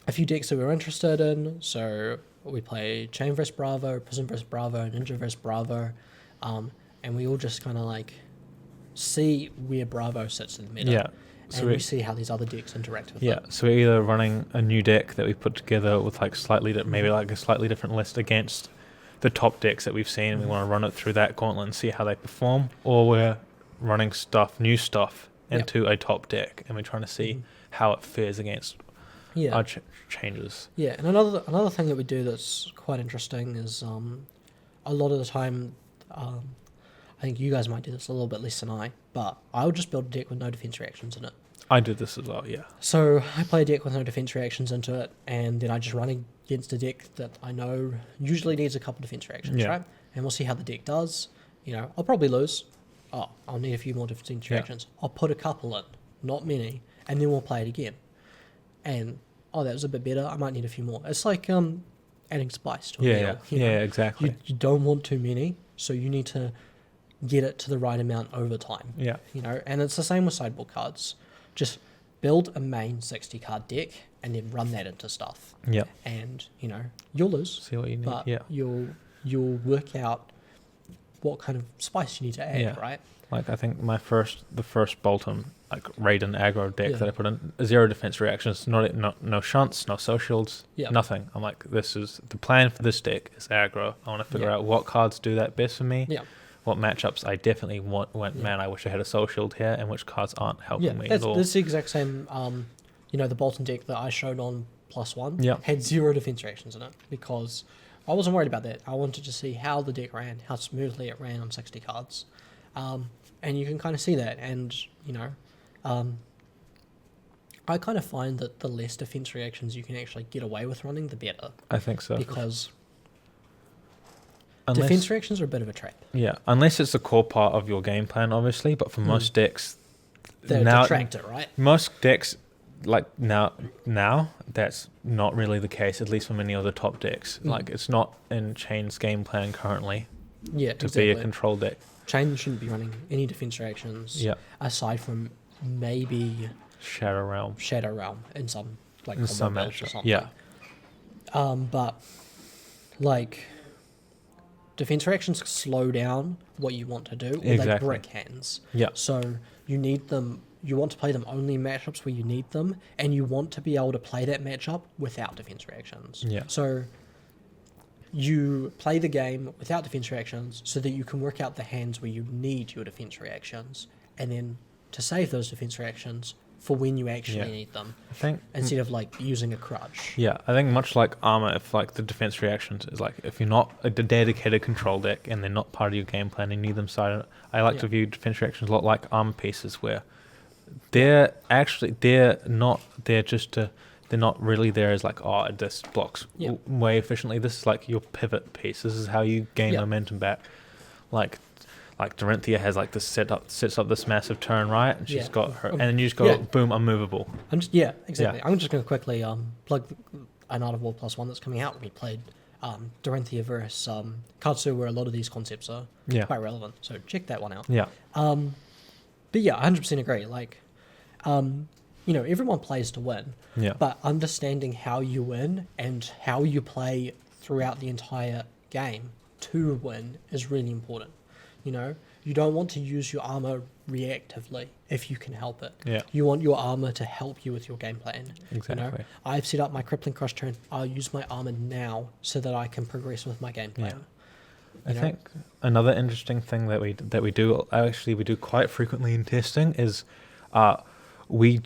a few decks that we were interested in. So we played Chain vs Bravo, Prism vs Bravo, Ninja vs Bravo. And we all just kind of see where Bravo sits in the meta. Yeah. So we see how these other decks interact with it. Yeah, so we're either running a new deck that we put together with slightly a slightly different list against the top decks that we've seen, and we want to run it through that gauntlet and see how they perform, or we're running new stuff into a top deck, and we're trying to see how it fares against our changes. Yeah, and another thing that we do that's quite interesting is a lot of the time, I think you guys might do this a little bit less than I, but I would just build a deck with no defense reactions in it. I did this as well, yeah. So I play a deck with no defense reactions into it, and then I just run against a deck that I know usually needs a couple defense reactions, right? And we'll see how the deck does. I'll probably lose, oh, I'll need a few more defense interactions. I'll put a couple in, not many, and then we'll play it again. And, oh, that was a bit better. I might need a few more. It's like adding spice to a meal. Yeah, exactly. You don't want too many, so you need to get it to the right amount over time. Yeah. And it's the same with sideboard cards. Just build a main 60-card deck and then run that into stuff. Yeah. And, you'll lose. See what you need. But you'll work out what kind of spice you need to add, right? Like, I think the first Bolton, like, Raiden aggro deck that I put in, 0 defense reactions, no shunts, no socials, nothing. I'm like, this is the plan for this deck is aggro. I want to figure out what cards do that best for me. Yeah. What matchups I definitely man, I wish I had a social here, and which cards aren't helping me at all. That's the exact same, the Bolton deck that I showed on +1 had 0 defense reactions in it because I wasn't worried about that. I wanted to see how the deck ran, how smoothly it ran on 60 cards. And you can kind of see that, and, I kind of find that the less defense reactions you can actually get away with running, the better. I think so. Because defense reactions are a bit of a trap. Yeah, unless it's a core part of your game plan, obviously. But for most decks, they're detract it, right? Most decks, like now, that's not really the case. At least for many of the top decks, like it's not in Chain's game plan currently. Yeah, to be a control deck. Chain shouldn't be running any defense reactions. Yeah. Aside from maybe Shadow Realm in some in some builds or something. Yeah. But like defense reactions slow down what you want to do, or they brick hands. Yeah. So you need them. You want to play them only in matchups where you need them, and you want to be able to play that matchup without defense reactions. Yeah. So you play the game without defense reactions so that you can work out the hands where you need your defense reactions, and then to save those defense reactions for when you actually need them. I think instead of like using a crutch. Yeah, I think much like Armor, if like the defense reactions is like if you're not a dedicated control deck and they're not part of your game plan and you need them silent, I like to view defense reactions a lot like armor pieces where they're not really there as like, oh, this blocks way efficiently. This is like your pivot piece. This is how you gain momentum back. Like Dorinthia has like this sets up this massive turn, right? And she's got her, and then you just go boom, unmovable. Exactly. I'm just going to quickly plug an Art of War +1 that's coming out. We played Dorinthia versus Katsu, where a lot of these concepts are quite relevant. So check that one out. Yeah. But yeah, 100% agree. Like, everyone plays to win. Yeah. But understanding how you win and how you play throughout the entire game to win is really important. You don't want to use your armor reactively if you can help it. Yeah. You want your armor to help you with your game plan. Exactly. I've set up my Crippling Crush turn. I'll use my armor now so that I can progress with my game plan. I think another interesting thing that we do quite frequently in testing is we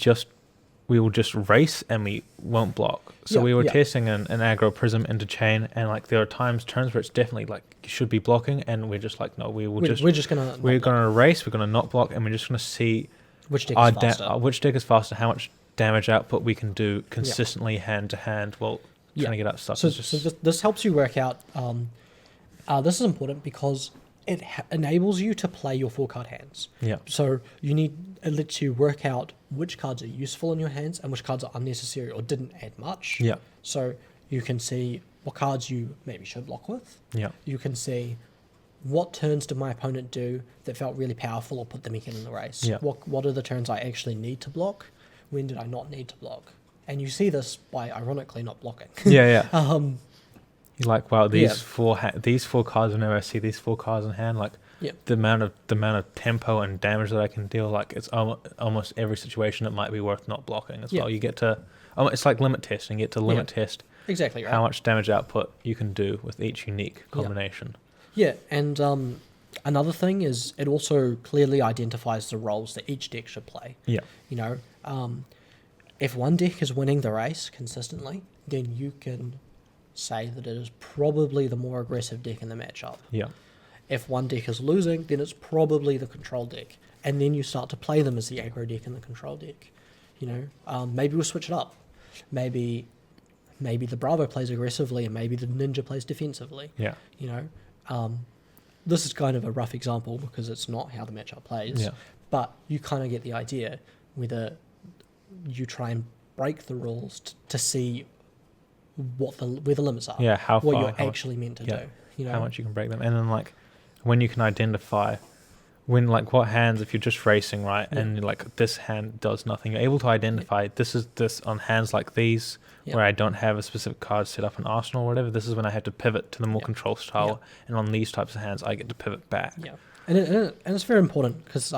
will just race and we won't block. So we were testing an aggro prism into chain, and like there are turns where it's definitely like you should be blocking, and we're just like, no, we're gonna race, we're gonna not block, and we're just gonna see which deck is faster, how much damage output we can do consistently hand to hand while trying to get up stuff. So this helps you work out. This is important because it enables you to play your 4-card hands. Yeah. So it lets you work out which cards are useful in your hands and which cards are unnecessary or didn't add much. Yeah. So you can see what cards you maybe should block with. Yeah. You can see what turns did my opponent do that felt really powerful or put them in the race. Yeah. What are the turns I actually need to block? When did I not need to block? And you see this by ironically not blocking. Yeah. You're like, wow, these four cards, whenever I see these 4 cards in hand, like the amount of tempo and damage that I can deal, like it's almost every situation it might be worth not blocking as well. You get to, it's like limit testing. You get to limit test exactly right. how much damage output you can do with each unique combination. Yeah, and another thing is it also clearly identifies the roles that each deck should play. Yeah. If one deck is winning the race consistently, then you can say that it is probably the more aggressive deck in the matchup. Yeah. If one deck is losing, then it's probably the control deck. And then you start to play them as the aggro deck and the control deck. Maybe we'll switch it up. Maybe the Bravo plays aggressively and maybe the Ninja plays defensively. Yeah. this is kind of a rough example because it's not how the matchup plays. Yeah. But you kind of get the idea whether you try and break the rules to see where the limits are. Yeah, how far, what you're actually meant to do. You know? How much you can break them, and then like when you can identify when like what hands, if you're just racing, right, and like this hand does nothing, you're able to identify this is this on hands like these where I don't have a specific card set up in Arsenal or whatever. This is when I have to pivot to the more control style, and on these types of hands, I get to pivot back. Yeah, and it's very important because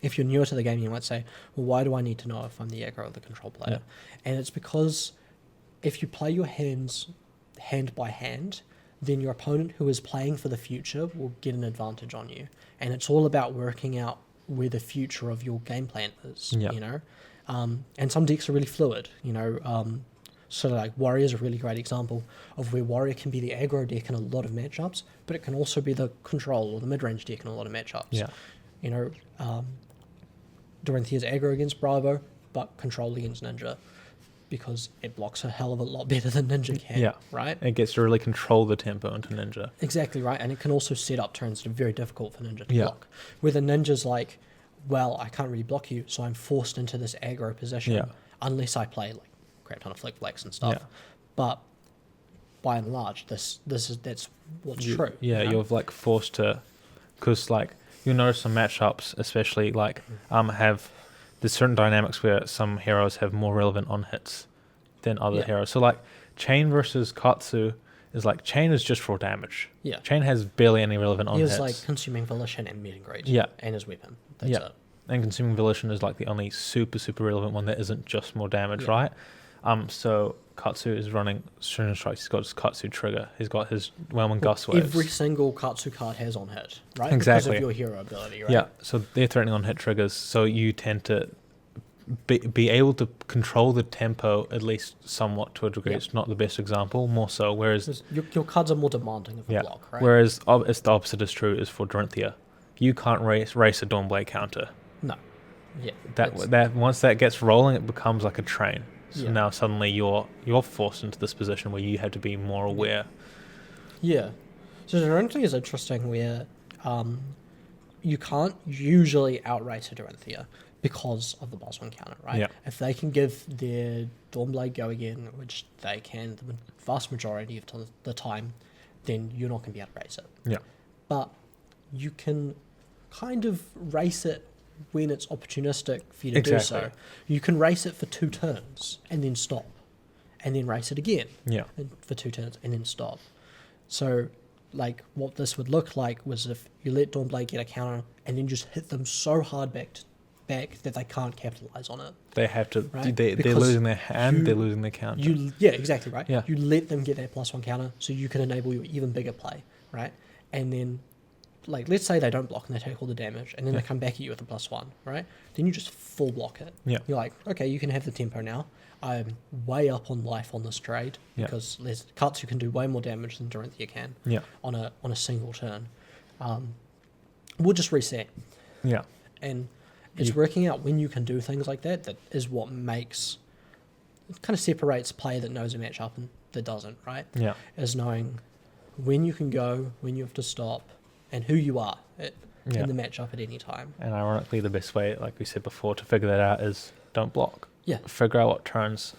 if you're newer to the game, you might say, well, why do I need to know if I'm the aggro or the control player? And it's because if you play your hands hand by hand, then your opponent who is playing for the future will get an advantage on you. And it's all about working out where the future of your game plan is, you know? And some decks are really fluid, you know? Sort of like Warrior is a really great example of where Warrior can be the aggro deck in a lot of matchups, but it can also be the control or the mid-range deck in a lot of matchups. Yeah. You know, Dorinthia's aggro against Bravo, but control against Ninja, because it blocks a hell of a lot better than Ninja can, right? It gets to really control the tempo into Ninja. Exactly, right? And it can also set up turns that are very difficult for Ninja to block. Where the Ninja's like, well, I can't really block you, so I'm forced into this aggro position unless I play like a crap ton of flick flicks and stuff. But by and large, that's what's true. Yeah, you know? You're like forced to, because like you'll notice some matchups, especially like have there's certain dynamics where some heroes have more relevant on hits than other heroes. So like Chain versus Katsu is like Chain is just for damage. Yeah. Chain has barely any relevant on hits. He has like Consuming Volition and Meeting Great. And his weapon. That's it. And Consuming Volition is like the only super relevant one that isn't just more damage, right? So Katsu is running Stringent Strikes. He's got his Katsu trigger. He's got his Whelming Gust Waves. Every single Katsu card has on hit, right? Exactly. Because of your hero ability, right? Yeah, so they're threatening on hit triggers, so you tend to be able to control the tempo at least somewhat to a degree. It's not the best example, more so, whereas your cards are more demanding of a block, right? Whereas it's the opposite is true is for Dorinthia. You can't race a Dawnblade counter. No. Yeah. That once that gets rolling, it becomes like a train. So now suddenly you're forced into this position where you have to be more aware. Yeah. So Dorinthia is interesting where you can't usually outrace a Dorinthia because of the +1 counter, right? Yeah. If they can give their Dawnblade go again, which they can the vast majority of the time, then you're not going to be able to race it. Yeah. But you can kind of race it when it's opportunistic for you to do so. You can race it for 2 turns and then stop, and then race it again for 2 turns and then stop. So like what this would look like was if you let Dawnblade get a counter and then just hit them so hard back that they can't capitalize on it. They have to, right? They're losing their hand, they're losing their counter. Exactly, right? Yeah. You let them get that +1 counter so you can enable your even bigger play, right? And then like let's say they don't block and they take all the damage and then they come back at you with a +1, right? Then you just full block it. Yeah. You're like, okay, you can have the tempo now. I'm way up on life on this trade because Katsu can do way more damage than Dorinthia can on a single turn. We'll just reset. Yeah. And it's working out when you can do things like that is what makes it kind of separates a player that knows a matchup and that doesn't, right? Yeah. Is knowing when you can go, when you have to stop, and who you are in the matchup at any time. And ironically, the best way, like we said before, to figure that out is don't block. Yeah. Figure out what turns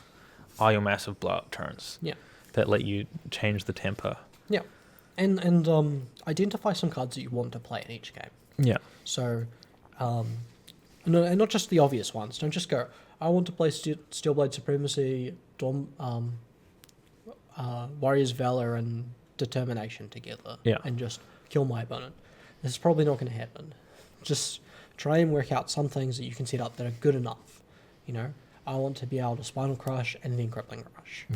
are your massive blow-up turns. Yeah. That let you change the tempo. Yeah. And identify some cards that you want to play in each game. Yeah. So, and not just the obvious ones. Don't just go, I want to play Steelblade Supremacy, Warrior's Valor, and Determination together. Yeah. And just kill my opponent. This is probably not going to happen. Just try and work out some things that you can set up that are good enough. You know, I want to be able to Spinal Crush and then Crippling Rush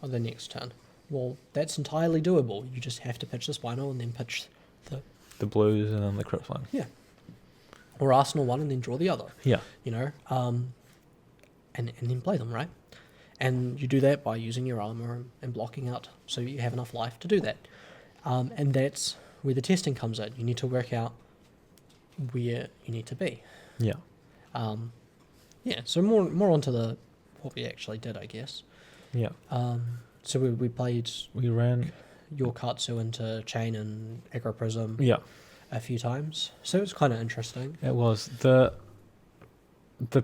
on the next turn. Well, that's entirely doable. You just have to pitch the Spinal and then pitch the blues and then the Crippling. Yeah. Or Arsenal one and then draw the other. Yeah. You know, and then play them, right? And you do that by using your armor and blocking out so you have enough life to do that. And that's where the testing comes in. You need to work out where you need to be. Yeah. So more onto what we actually did, I guess. Yeah. So we ran your Katsu into Chain and Aggro Prism. Yeah. a few times, so it was kind of interesting. It was the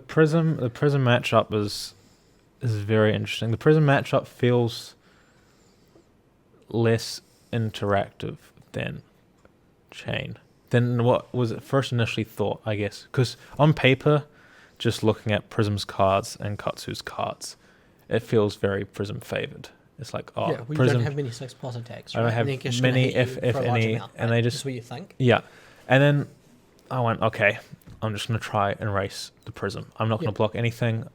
prism matchup is very interesting. The prism matchup feels less interactive than chain than what was at first initially thought, I guess, because on paper, just looking at Prism's cards and Katsu's cards, it feels very Prism favored. It's like, oh, yeah, well, Prism, you don't have many 6+ attacks, right? I don't have many, if any, amount, right? and they just, that's what you think. Yeah, and then I went, okay, I'm just gonna try and race the Prism. I'm not gonna block anything,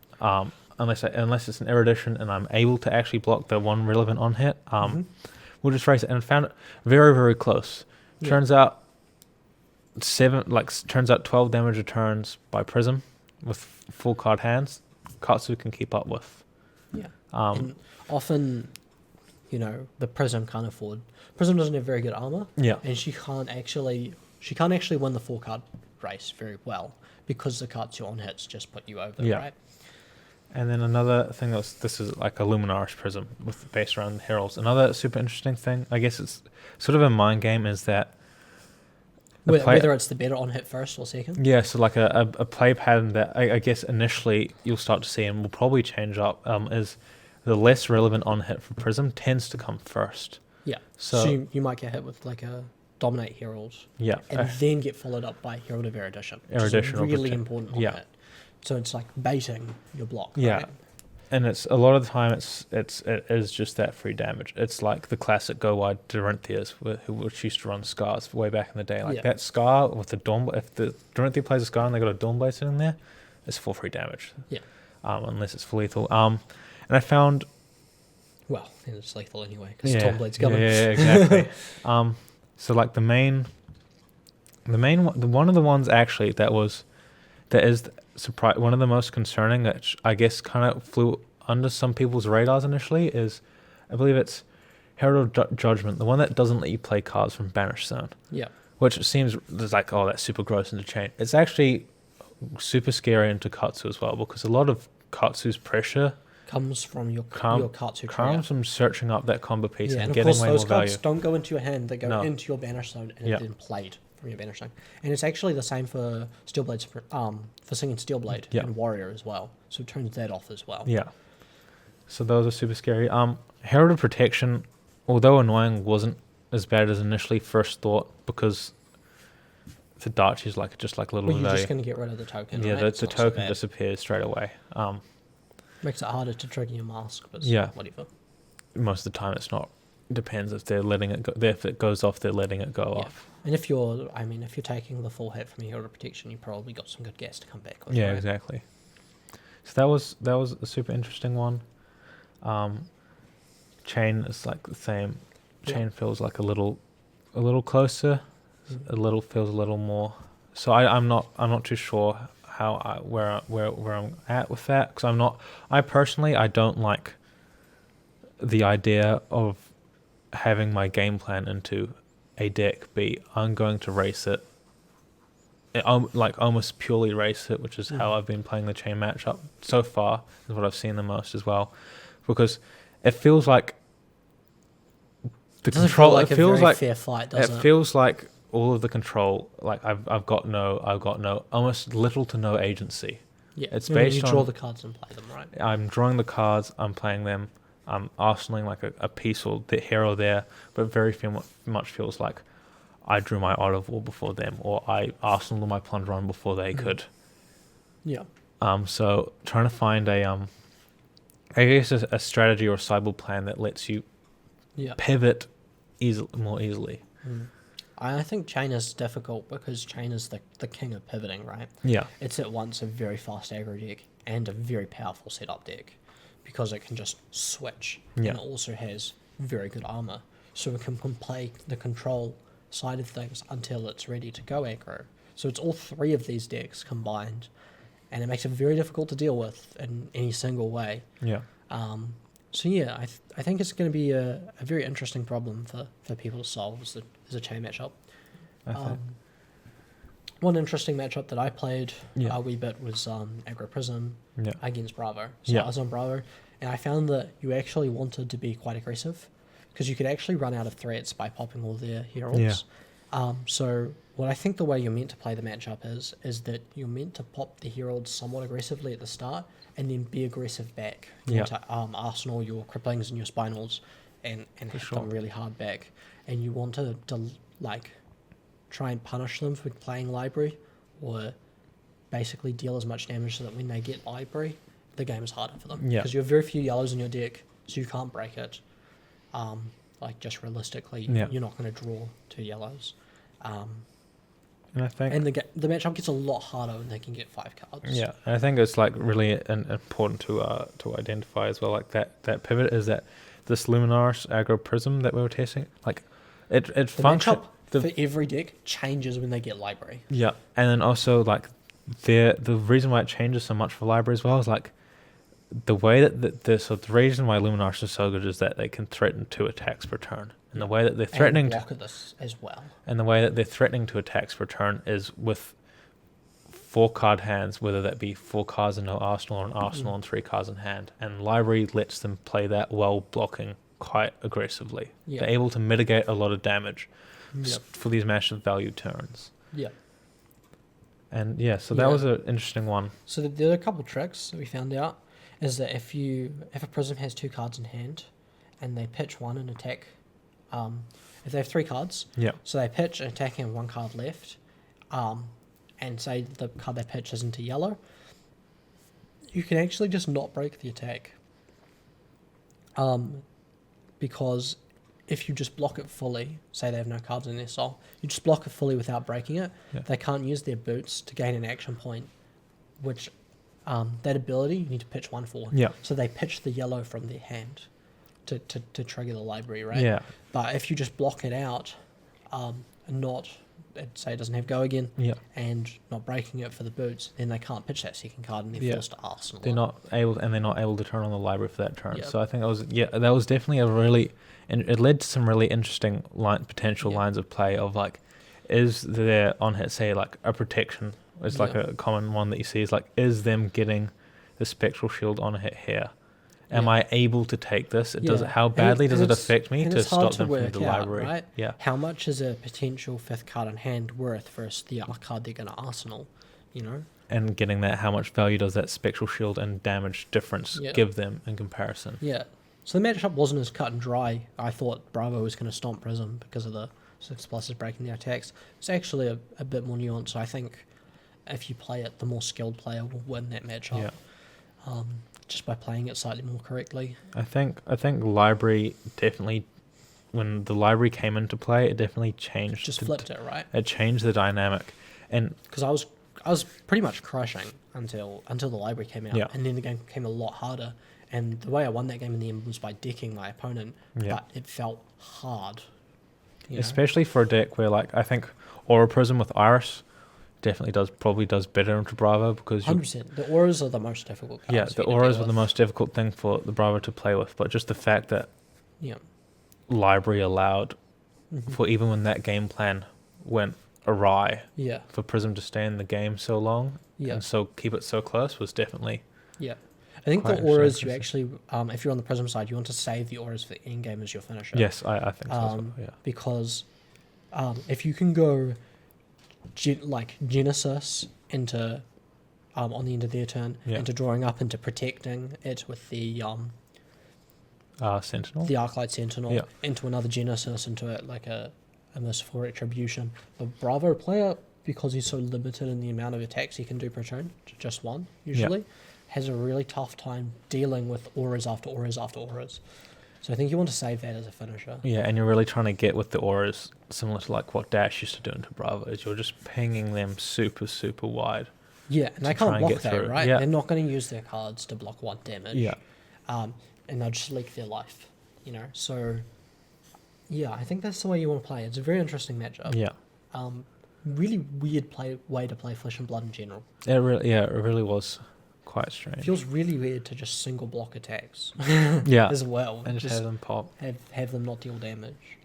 unless it's an erudition and I'm able to actually block the one relevant on hit. We'll just race it, and found it very, very close. Turns out 12 damage returns by Prism with full card hands. Katsu can keep up with. Yeah. And often, the Prism can't afford. Prism doesn't have very good armor. Yeah. And she can't actually win the 4-card race very well because the Katsu on hits just put you over, right? And then another thing this is like a Luminaris Prism based around Heralds. Another super interesting thing, I guess it's sort of a mind game, is that whether it's the better on hit first or second. Yeah, so like a play pattern that I guess initially you'll start to see and will probably change up is the less relevant on hit for Prism tends to come first. Yeah. So you might get hit with like a Dominate Herald. Yeah. And then get followed up by Herald of Erudition. Which is really important on hit. So it's like baiting your block. Yeah. Right? And it's a lot of the time it is just that free damage. It's like the classic go wide Dorinthias which used to run Scars way back in the day. Like that Scar with the Dawnblade. If the Dorinthia plays a Scar and they got a Dawnblade sitting there, it's full free damage. Yeah. Unless it's full lethal. And I found. Well, it's lethal anyway because Dawnblade's coming. Yeah, exactly. So like the main one of the ones actually that is surprise. One of the most concerning that I guess kind of flew under some people's radars initially is, I believe it's Herald of Judgment, the one that doesn't let you play cards from Banished Zone. Yeah. Which seems like, oh, that's super gross into chain. It's actually super scary into Katsu as well, because a lot of Katsu's pressure comes from your Katsu trio. Comes from searching up that combo piece and of getting course, way more those value. cards don't go into your hand; they go into your Banished Zone and then played from your Banished Zone. And it's actually the same for Steelblade, for Singing Steelblade and Warrior as well. So it turns that off as well. Yeah. So those are super scary. Herald of Protection, although annoying, wasn't as bad as initially first thought, because the Dutch is just like little value. You're just going to get rid of the token. Yeah, right? the token disappears straight away. Makes it harder to trigger your mask, but whatever. Most of the time, it's not. Depends if they're letting it go. If it goes off, they're letting it go off. And if you're taking the full hit from Herald of Protection, you probably got some good gas to come back with. Yeah, right? exactly. So that was a super interesting one. Chain is like the same. Chain feels like a little closer. Feels a little more. So I'm not too sure where I'm at with that, because I personally don't like the idea of having my game plan into a deck be I'm going to race it, like almost purely race it, which is how I've been playing the chain matchup so far, is what I've seen the most as well, because it feels like the control. It feels like a very fair fight, doesn't it? It feels like all of the control, like I've got almost little to no agency. Yeah, it's based on you draw the cards and play them, right? I'm drawing the cards, I'm playing them, I'm arsenaling like a piece or here or there, but very much feels like I drew my Art of War before them, or I arsenaled my Plunder on before they could. Yeah. So trying to find a strategy or a sideboard plan that lets you pivot more easily. I think chain is difficult because chain is the king of pivoting, right? Yeah. It's at once a very fast aggro deck and a very powerful setup deck, because it can just switch and it also has very good armor. So it can play the control side of things until it's ready to go aggro. So it's all three of these decks combined, and it makes it very difficult to deal with in any single way. Yeah. So yeah, I think it's going to be a very interesting problem for people to solve as a chain matchup. One interesting matchup that I played a wee bit was Aggro Prism against Bravo. So I was on Bravo, and I found that you actually wanted to be quite aggressive, because you could actually run out of threats by popping all their heralds. So what I think the way you're meant to play the matchup is that you're meant to pop the heralds somewhat aggressively at the start and then be aggressive back. You want to arsenal your cripplings and your spinals and hit them really hard back. And you want to like try and punish them for playing library, or basically deal as much damage so that when they get library, the game is harder for them. Because you have very few yellows in your deck, so you can't break it. Like just realistically, you're not going to draw 2 yellows. And I think the matchup gets a lot harder when they can get 5 cards. Yeah, and I think it's like really important to identify as well. Like that pivot is that this Luminaris aggro prism that we were testing, like it functions. For every deck changes when they get library. Yeah, and then also like the reason why it changes so much for library as well is like the way that the reason why Luminaris is so good is that they can threaten 2 attacks per turn. And the way that they're threatening block this as well. And the way that they're threatening 2 attacks per turn is with 4 card hands, whether that be 4 cards in no arsenal or an arsenal and 3 cards in hand. And library lets them play that while blocking quite aggressively. They're able to mitigate a lot of damage for these massive value turns. Yeah. And so that was an interesting one. So there are a couple tricks that we found out. Is that if a prism has 2 cards in hand and they pitch 1 and attack, if they have 3 cards, so they pitch and attacking and 1 card left, and say the card they pitch isn't a yellow, you can actually just not break the attack. Because if you just block it fully, say they have no cards in their soul, you just block it fully without breaking it, they can't use their boots to gain an action point, which that ability you need to pitch 1 for. So they pitch the yellow from their hand to trigger the library, right? But if you just block it out, and not say it doesn't have go again, and not breaking it for the boots, then they can't pitch that second card and they're forced to arsenal. They're not able to turn on the library for that turn. So I think that was definitely and it led to some really interesting potential lines of play of like, is there on hit, say like a protection? It's like a common one that you see is like, is them getting the spectral shield on a hit here? Am I able to take this? How badly does it affect me to stop them from the library? Right? Yeah. How much is a potential 5th card in hand worth versus the card they're going to arsenal? You know. And getting that, how much value does that spectral shield and damage difference give them in comparison? Yeah. So the matchup wasn't as cut and dry. I thought Bravo was going to stomp Prism because of the 6+ breaking their attacks. It's actually a bit more nuanced. I think if you play it, the more skilled player will win that matchup. Just by playing it slightly more correctly. I think library definitely, when the library came into play, it definitely changed. Just flipped it, right? It changed the dynamic, and because I was pretty much crushing until the library came out, and then the game became a lot harder. And the way I won that game in the end was by decking my opponent, but it felt hard. Especially for a deck where, like, I think Aura Prism with Iris probably does better into Bravo because 100%. The auras are the most difficult cards. Yeah, the auras were the most difficult thing for the Bravo to play with, but just the fact that library allowed for even when that game plan went awry, for Prism to stay in the game so long and so keep it so close was definitely I think the auras you actually, if you're on the Prism side, you want to save the auras for the end game as your finisher. Yes, I think so as well. Yeah, because if you can go Genesis into on the end of their turn into drawing up into protecting it with the Sentinel, the Arclight Sentinel into another Genesis into it like a merciful retribution. The Bravo player, because he's so limited in the amount of attacks he can do per turn, just 1 usually, has a really tough time dealing with auras after auras after auras. So I think you want to save that as a finisher. Yeah, and you're really trying to get with the auras similar to like what Dash used to do into Bravo, is you're just pinging them super, super wide. Yeah, and they can't block that, right? Yeah. They're not going to use their cards to block 1 damage. Yeah. And they'll just leak their life, So, yeah, I think that's the way you want to play. It's a very interesting matchup. Yeah. Really weird way to play Flesh and Blood in general. It really was quite strange. It feels really weird to just single block attacks. As well. And just have them pop. Have them not deal damage.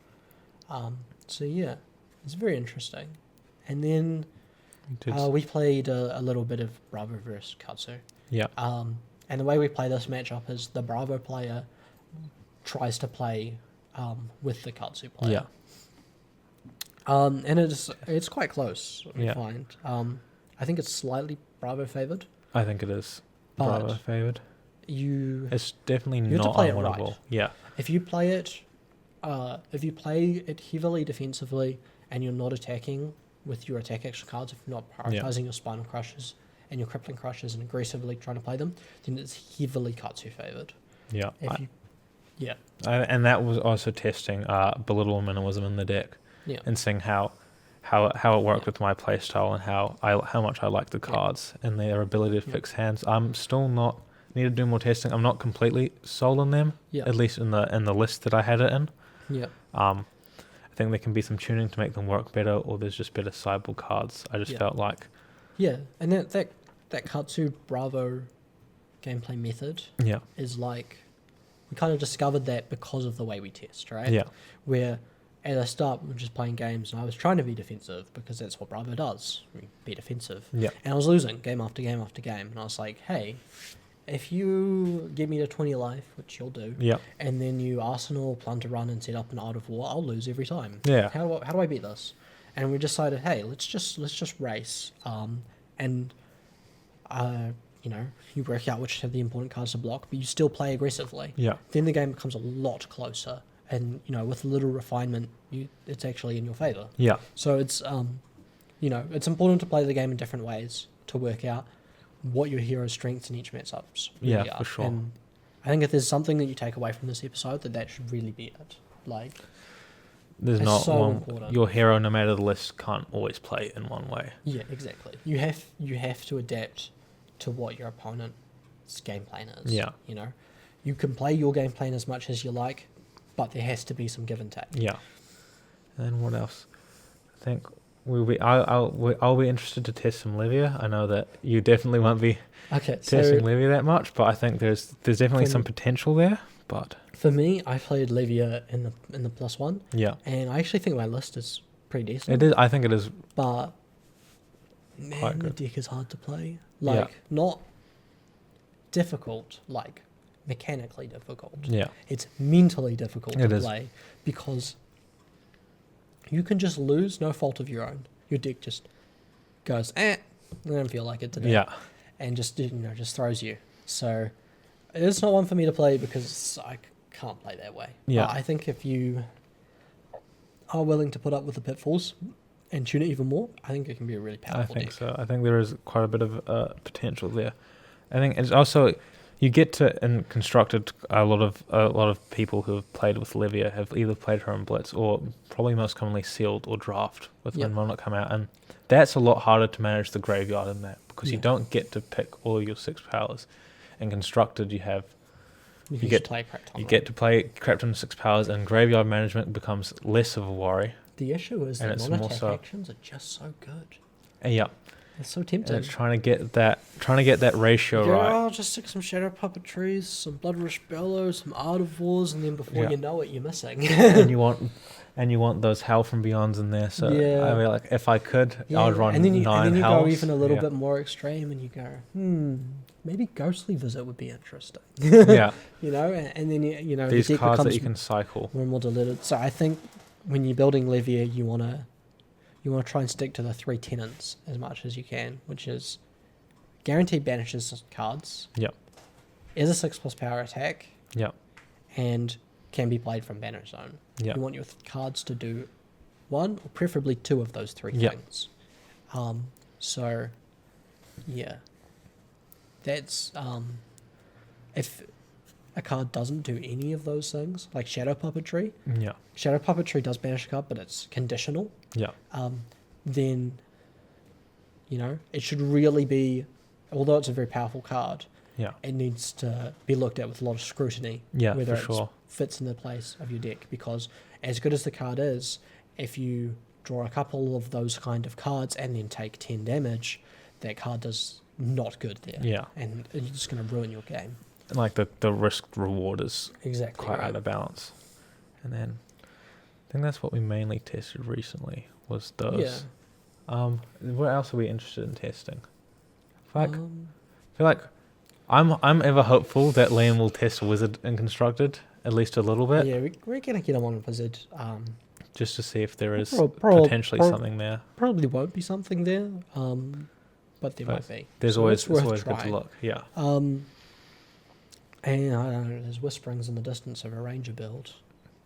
So yeah, it's very interesting. And then we played a little bit of Bravo versus Katsu. Yeah. And the way we play this matchup is the Bravo player tries to play with the Katsu player. And it's quite close, I find. I think it's slightly Bravo favoured. I think it is Bravo favoured. It's definitely not unwinnable. Right. Yeah. If you play it heavily defensively and you're not attacking with your attack action cards, if you're not prioritizing your Spinal Crushes and your Crippling Crushes and aggressively trying to play them, then it's heavily Katsu favoured. Yeah. And that was also testing Belittle Minimalism in the deck. Yeah. And seeing how it worked with my playstyle and how much I like the cards and their ability to fix hands. I'm still not need to do more testing. I'm not completely sold on them. Yeah. At least in the list that I had it in. Yeah. I think there can be some tuning to make them work better, or there's just better sideboard cards. I just felt like. Yeah, and that Katsu Bravo gameplay method. Yeah. Is like, we kind of discovered that because of the way we test, right? Yeah. Where at the start we were just playing games and I was trying to be defensive because that's what Bravo does. Be defensive. Yeah. And I was losing game after game after game, and I was like, hey, if you get me to 20 life, which you'll do, and then you Arsenal, Plunder Run and set up an Art of War, I'll lose every time. Yeah. How do I beat this? And we decided, hey, let's just race. You work out which have the important cards to block, but you still play aggressively. Yeah. Then the game becomes a lot closer, and with a little refinement, it's actually in your favor. Yeah. So it's it's important to play the game in different ways to work out what your hero's strengths in each matchups really are. For sure. And I think if there's something that you take away from this episode, that should really be it. Like, there's not so one. Important. Your hero, no matter the list, can't always play in one way. Yeah, exactly. You have to adapt to what your opponent's game plan is. Yeah. You can play your game plan as much as you like, but there has to be some give and take. Yeah. And what else? I think I'll be interested to test some Livia. I know that you definitely won't be testing Livia that much, but I think there's definitely some potential there. But for me, I played Livia in the +1. Yeah. And I actually think my list is pretty decent. It is. I think it is. But man, the deck is hard to play. Not difficult, like mechanically difficult. Yeah. It's mentally difficult to play because you can just lose, no fault of your own. Your deck just goes, I don't feel like it today. Yeah. And just throws you. So it's not one for me to play because I can't play that way. Yeah. I think if you are willing to put up with the pitfalls and tune it even more, I think it can be a really powerful deck. I think so. I think there is quite a bit of potential there. I think it's also, you get to, and constructed, a lot of people who have played with Livia have either played her in Blitz or probably most commonly sealed or draft when Monarch come out, and that's a lot harder to manage the graveyard in that because you don't get to pick all your 6 powers. In constructed, you get to play Krypton 6 powers, and graveyard management becomes less of a worry. The issue is that non-attack actions are just so good. Yeah. It's so tempting. And it's trying to get that ratio right. I'll just stick some Shadow Puppetries, some Blood Rush Bellows, some Art of Wars, and then before you know it, you're missing. and you want those Hell from Beyonds in there. So I mean, like, if I could, I would run 9 Hells. And then you go even a little bit more extreme, and you go, maybe Ghostly Visit would be interesting. Yeah. And then these the deck cards becomes that you can cycle more and more diluted. So I think when you're building Livia, you want to try and stick to the 3 tenets as much as you can, which is guaranteed banishes cards. Yep. Is a 6+ power attack. Yep. And can be played from Banner Zone. Yep. You want your cards to do 1 or preferably 2 of those 3 things. So, yeah. That's if a card doesn't do any of those things, like Shadow Puppetry. Yeah. Shadow Puppetry does banish a card, but it's conditional. Yeah. Then, it should really be, although it's a very powerful card, it needs to be looked at with a lot of scrutiny. Yeah, whether for sure. It fits in the place of your deck, because as good as the card is, if you draw a couple of those kind of cards and then take 10 damage, that card does not good there. Yeah. And it's just going to ruin your game. Like the risk reward is quite out of balance. And then I think that's what we mainly tested recently was those. Yeah. What else are we interested in testing? I feel like I'm ever hopeful that Liam will test Wizard and Constructed at least a little bit. Yeah, we're gonna get him on Wizard. just to see if there is potentially something there. Probably won't be something there, but there might be. There's always good to look. Yeah. And I don't know, there's whisperings in the distance of a ranger build,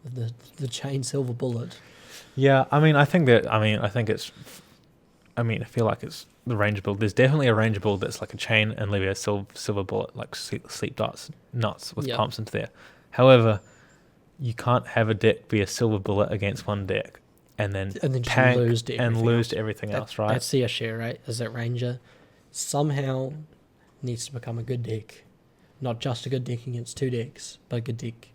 the chain silver bullet. Yeah, I feel like it's the ranger build. There's definitely a ranger build that's like a chain and leave a silver bullet, like sleep darts nuts with pumps into there. However, you can't have a deck be a silver bullet against one deck and then tank lose to everything else, right? That's the issue, right? Is that ranger somehow needs to become a good deck. Not just a good deck against two decks, but a good deck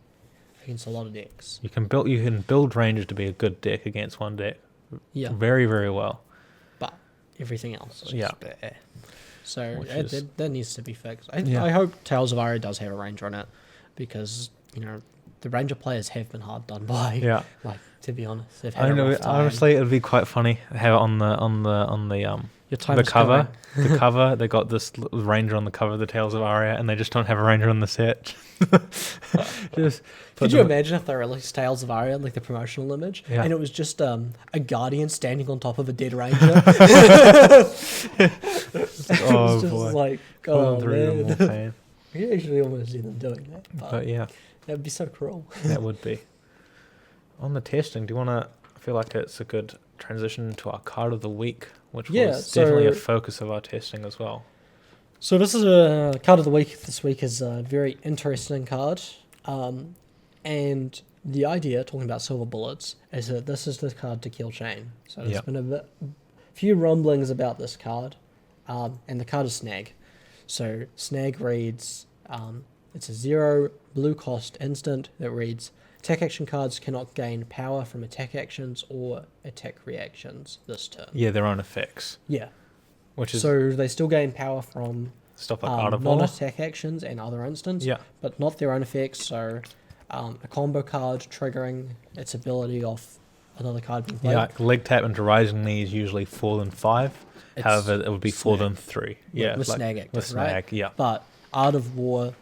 against a lot of decks. You can build Rangers to be a good deck against one deck. Yeah. Very, very well. But everything else is just there. So that needs to be fixed. I hope Tales of Aria does have a Ranger on it, because, the Ranger players have been hard done by. Yeah. Like, to be honest. They've had a rough time. Honestly, it would be quite funny how on the cover. The cover, they got this Ranger on the cover of the Tales of Aria, and they just don't have a Ranger on the set. Could you imagine if they released Tales of Aria, like the promotional image, and it was just a Guardian standing on top of a dead Ranger? Oh boy! Like, man. You actually almost see them doing that. But yeah, that would be so cruel. That would be. On the testing, do you want to? I feel like it's a good transition to our card of the week, which was definitely a focus of our testing as well. So this is a card of the week. This week is a very interesting card. And the idea, talking about silver bullets, is that this is the card to kill Chain. So there's been a few rumblings about this card. And the card is Snag. So Snag reads, it's a 0 blue cost instant that reads, attack action cards cannot gain power from attack actions or attack reactions this turn. Yeah, their own effects. Yeah. So they still gain power from stuff like Art of War, non-attack actions and other instants, but not their own effects. So a combo card triggering its ability off another card being played. Yeah, leg tap into Rising Knee is usually 4 than 5. However, it would be 4 than 3. Yeah, with Snag active, with Snag, right? But Art of War,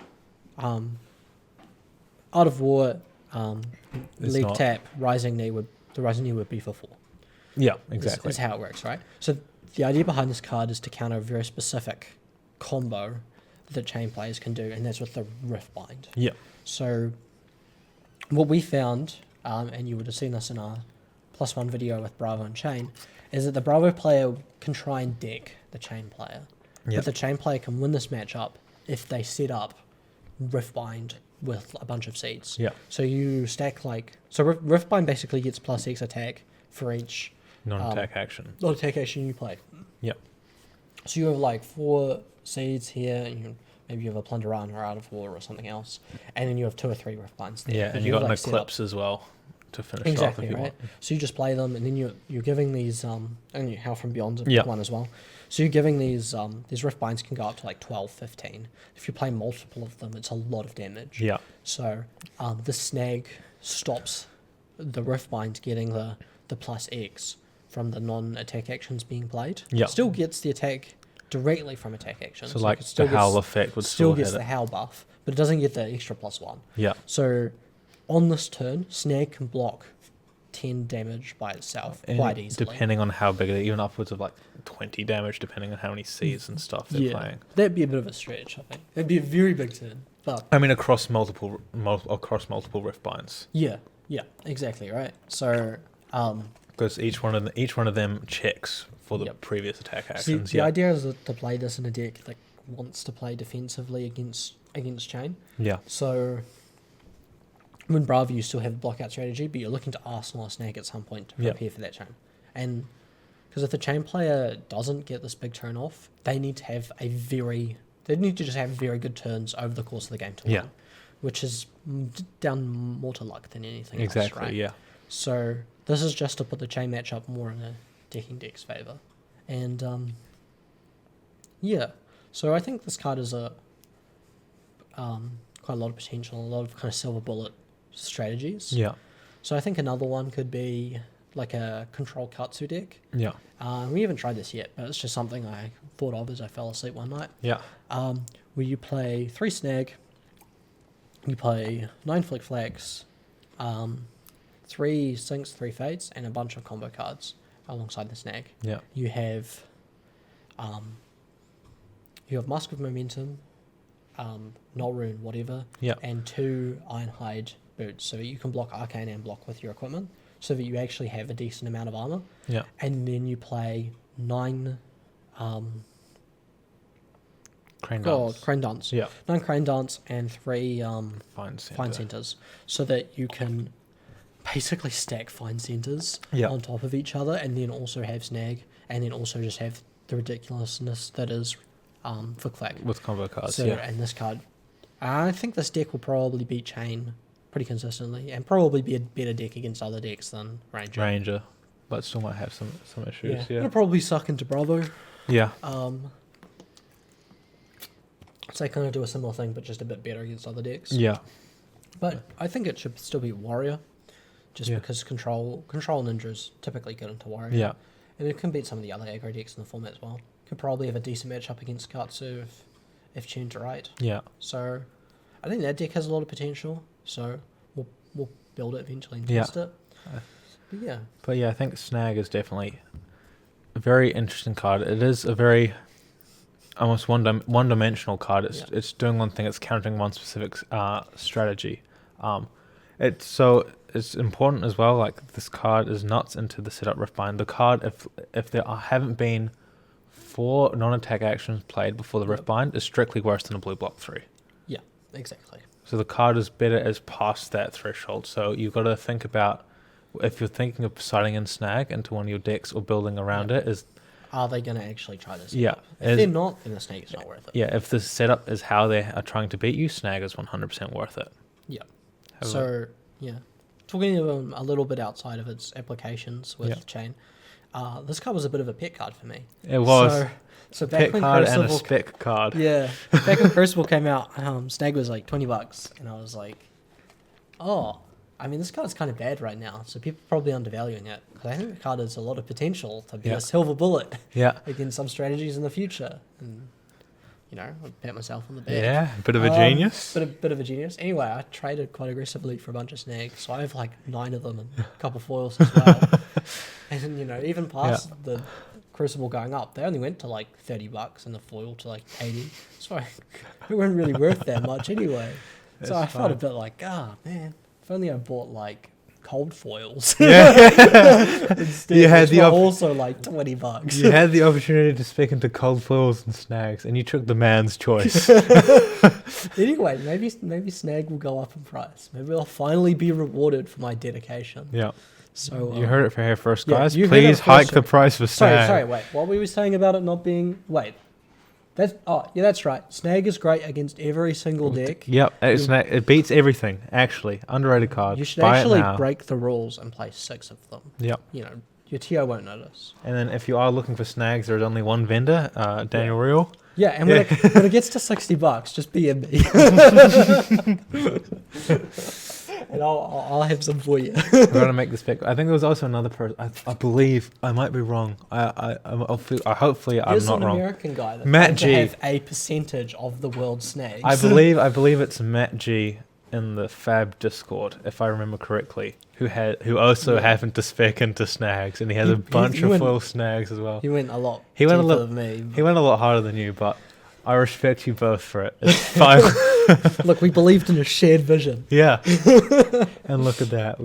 leg tap, Rising Knee would be for 4. Yeah, exactly. Is how it works, right? So the idea behind this card is to counter a very specific combo that Chain players can do, and that's with the Riftbind. Yeah. So what we found, and you would have seen this in our +1 video with Bravo and Chain, is that the Bravo player can try and deck the Chain player. Yep. But the Chain player can win this matchup if they set up Riftbind with a bunch of seeds. Yeah. So you stack Riftbind basically gets +X attack for each non-attack action. Non-attack action you play. Yep. So you have 4 seeds here, and maybe you have a Plunderan or Art of War or something else, and then you have 2 or 3 Riftbinds there. Yeah, and you got an Eclipse as well to finish off if you want. So you just play them, and then you're giving these and Hell from Beyond's a one as well. So you're giving these Riftbinds can go up to 12, 15. If you play multiple of them, it's a lot of damage. Yeah. So this Snag stops the Riftbind getting the +X from the non-attack actions being played. Yeah. Still gets the attack directly from attack actions. So the Howl effect would still gets the Howl buff, but it doesn't get the extra +1. Yeah. So on this turn, Snag can block 10 damage by itself quite easily. Depending on how big it is, even upwards of 20 damage, depending on how many seeds and stuff they're playing. That'd be a bit of a stretch, I think. That'd be a very big turn. But across multiple Riftbinds. Yeah, exactly, right. So because each one of them checks for the previous attack actions. The idea is to play this in a deck that wants to play defensively against Chain. Yeah. So when Bravo, you still have the blockout strategy, but you're looking to Arsenal or Snag at some point to prepare for that Chain. And because if the Chain player doesn't get this big turn off, they need to just have very good turns over the course of the game to win, which is down more to luck than anything else, right? Exactly, yeah. So this is just to put the Chain matchup more in a decking deck's favour. And so I think this card is quite a lot of potential, a lot of kind of silver bullet strategies. Yeah. So I think another one could be like a control Katsu deck. Yeah. We haven't tried this yet, but it's just something I thought of as I fell asleep one night. Yeah. Where you play 3 Snag, you play 9 Flick Flax, 3 Sinks, 3 Fates, and a bunch of combo cards alongside the snag. Yeah. You have Musk of Momentum, Null Rune, whatever, and 2 Ironhide boots, so that you can block Arcane and block with your equipment, so that you actually have a decent amount of armor. Yeah. And then you play 9 Crane Dance. Crane Dance. Yeah. 9 Crane Dance and 3 Fine Centers, so that you can basically stack Fine Centers on top of each other, and then also have snag, and then also just have the ridiculousness that is Flick-Flack. With combo cards, So, and this card, I think this deck will probably beat Chain pretty consistently, and probably be a better deck against other decks than Ranger. But still might have some issues. Yeah. It'll probably suck into Bravo. Yeah. So they kind of do a similar thing, but just a bit better against other decks. Yeah. But I think it should still be Warrior, just because control ninjas typically get into Warrior. Yeah. And it can beat some of the other aggro decks in the format as well. Could probably have a decent matchup against Katsu if tuned right. Yeah. So I think that deck has a lot of potential. So we'll build it eventually and test it. But yeah, I think Snag is definitely a very interesting card. It is a very almost one-dimensional card. It's doing one thing. It's countering one specific strategy. It's important as well. Like, this card is nuts into the setup Riftbind. The card, if there haven't been 4 non-attack actions played before the Riftbind, is strictly worse than a blue block 3. Yeah, exactly. So the card is better as past that threshold. So you've got to think about, if you're thinking of siding in Snag into one of your decks or building around it, are they going to actually try this? Yeah. If they're not, then the Snag is not worth it. Yeah, if the setup is how they are trying to beat you, Snag is 100% worth it. Yeah. Talking a little bit outside of its applications with Chain, this card was a bit of a pet card for me. It was. So back pet when card Crucible, and a spec card. Yeah. Back when Crucible came out, Snag was like $20, and I was like, oh, I mean, this card's kind of bad right now, so people are probably undervaluing it, because I think the card has a lot of potential to be a silver bullet against some strategies in the future. And, I pat myself on the back. Yeah, a bit of a genius. Bit of a genius. Anyway, I traded quite aggressively for a bunch of snags, so I have like 9 of them and a couple foils as well. And, even past the Crucible going up, they only went to like $30 and the foil to like 80. So it wasn't really worth that much anyway. So I felt a bit like, man, if only I bought like cold foils. Instead, you had also like $20. You had the opportunity to speak into cold foils and snags, and you took the man's choice. Anyway, maybe Snag will go up in price. Maybe I'll finally be rewarded for my dedication. Yeah. So you heard it for here first, guys. Please hike the price for Snag. Sorry, wait. What were we saying about it not being? Wait. That's right. Snag is great against every single deck. Yep, it beats everything, actually. Underrated card. You should actually break the rules and play 6 of them. Yep. Your TO won't notice. And then if you are looking for snags, there's only one vendor, Daniel Real. Yeah, and when it gets to $60, just be me. And I'll have some for you. I'm going to make this pick. I think there was also another person. I believe, I might be wrong. Hopefully I'm not wrong. There's an American guy that Matt G. have a percentage of the world's snags. I believe it's Matt G in the Fab Discord, if I remember correctly, who also happened to spec into snags, and he has a bunch of foil snags as well. He went a lot deeper than me. He went a lot harder than you, but I respect you both for it. It's fine. Look, we believed in a shared vision. Yeah. And look at that.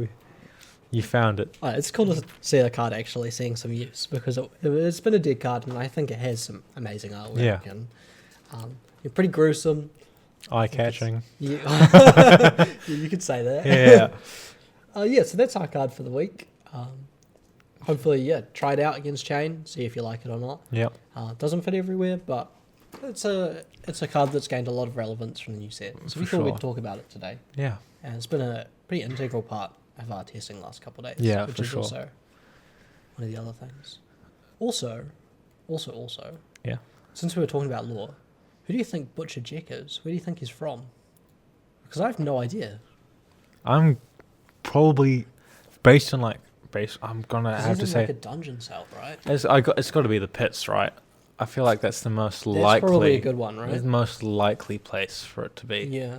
You found it. It's cool to see the card actually seeing some use, because it's been a dead card, and I think it has some amazing artwork. Yeah. And, you're pretty gruesome. Eye-catching. You could say that. Yeah. So that's our card for the week. Hopefully, try it out against Chain, see if you like it or not. Yep. Doesn't fit everywhere, but it's a card that's gained a lot of relevance from the new set. So we thought we'd talk about it today. Yeah. And it's been a pretty integral part of our testing the last couple of days. Yeah, which for is sure. Also one of the other things. Also. Yeah. Since we were talking about lore, who do you think Butcher Jack is? Where do you think he's from? Because I have no idea. I'm probably I'm gonna have to say like a dungeon cell, right? It's got to be the pits, right? I feel like that's the most likely. That's probably a good one, right? The most likely place for it to be. Yeah.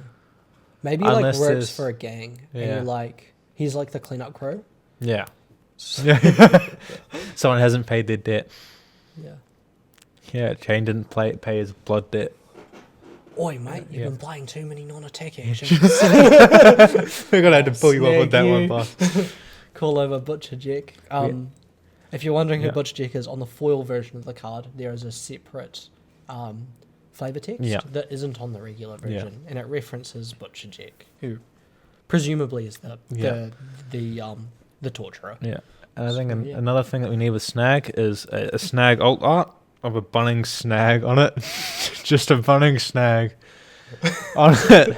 Maybe Unless works for a gang, and you're like, He's like the cleanup crew. Yeah. Someone hasn't paid their debt. Yeah. Yeah, Chain didn't pay his blood debt. Oi, mate, you've been playing too many non-attack actions. We're going to have to pull you up with that one, boss. Call over Butcher Jack. If you're wondering who Butcher Jack is, on the foil version of the card, there is a separate flavor text that isn't on the regular version, and it references Butcher Jack, who presumably is the torturer. Yeah, and I think another thing that we need with Snag is a Snag alt art of a bunning snag on it. Just a bunning snag on it.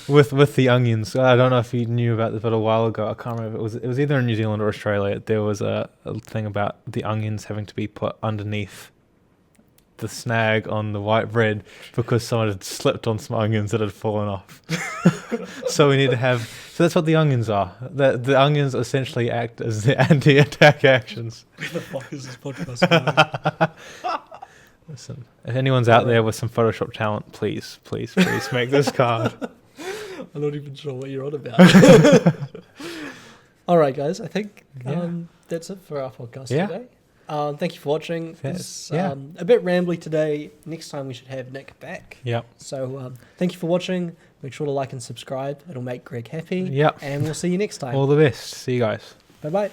With the onions. I don't know if you knew about this, but a while ago, I can't remember. It was either in New Zealand or Australia. There was a thing about the onions having to be put underneath the snag on the white bread because someone had slipped on some onions that had fallen off. So we need to have. So that's what the onions are. The onions essentially act as the anti-attack actions. Where the fuck is this podcast going? Listen, if anyone's out there with some Photoshop talent, please make this card. I'm not even sure what you're on about. All right, guys. I think that's it for our podcast today. Thank you for watching. It's a bit rambly today. Next time we should have Nick back. Yep. So thank you for watching. Make sure to like and subscribe. It'll make Greg happy. Yep. And we'll see you next time. All the best. See you guys. Bye-bye.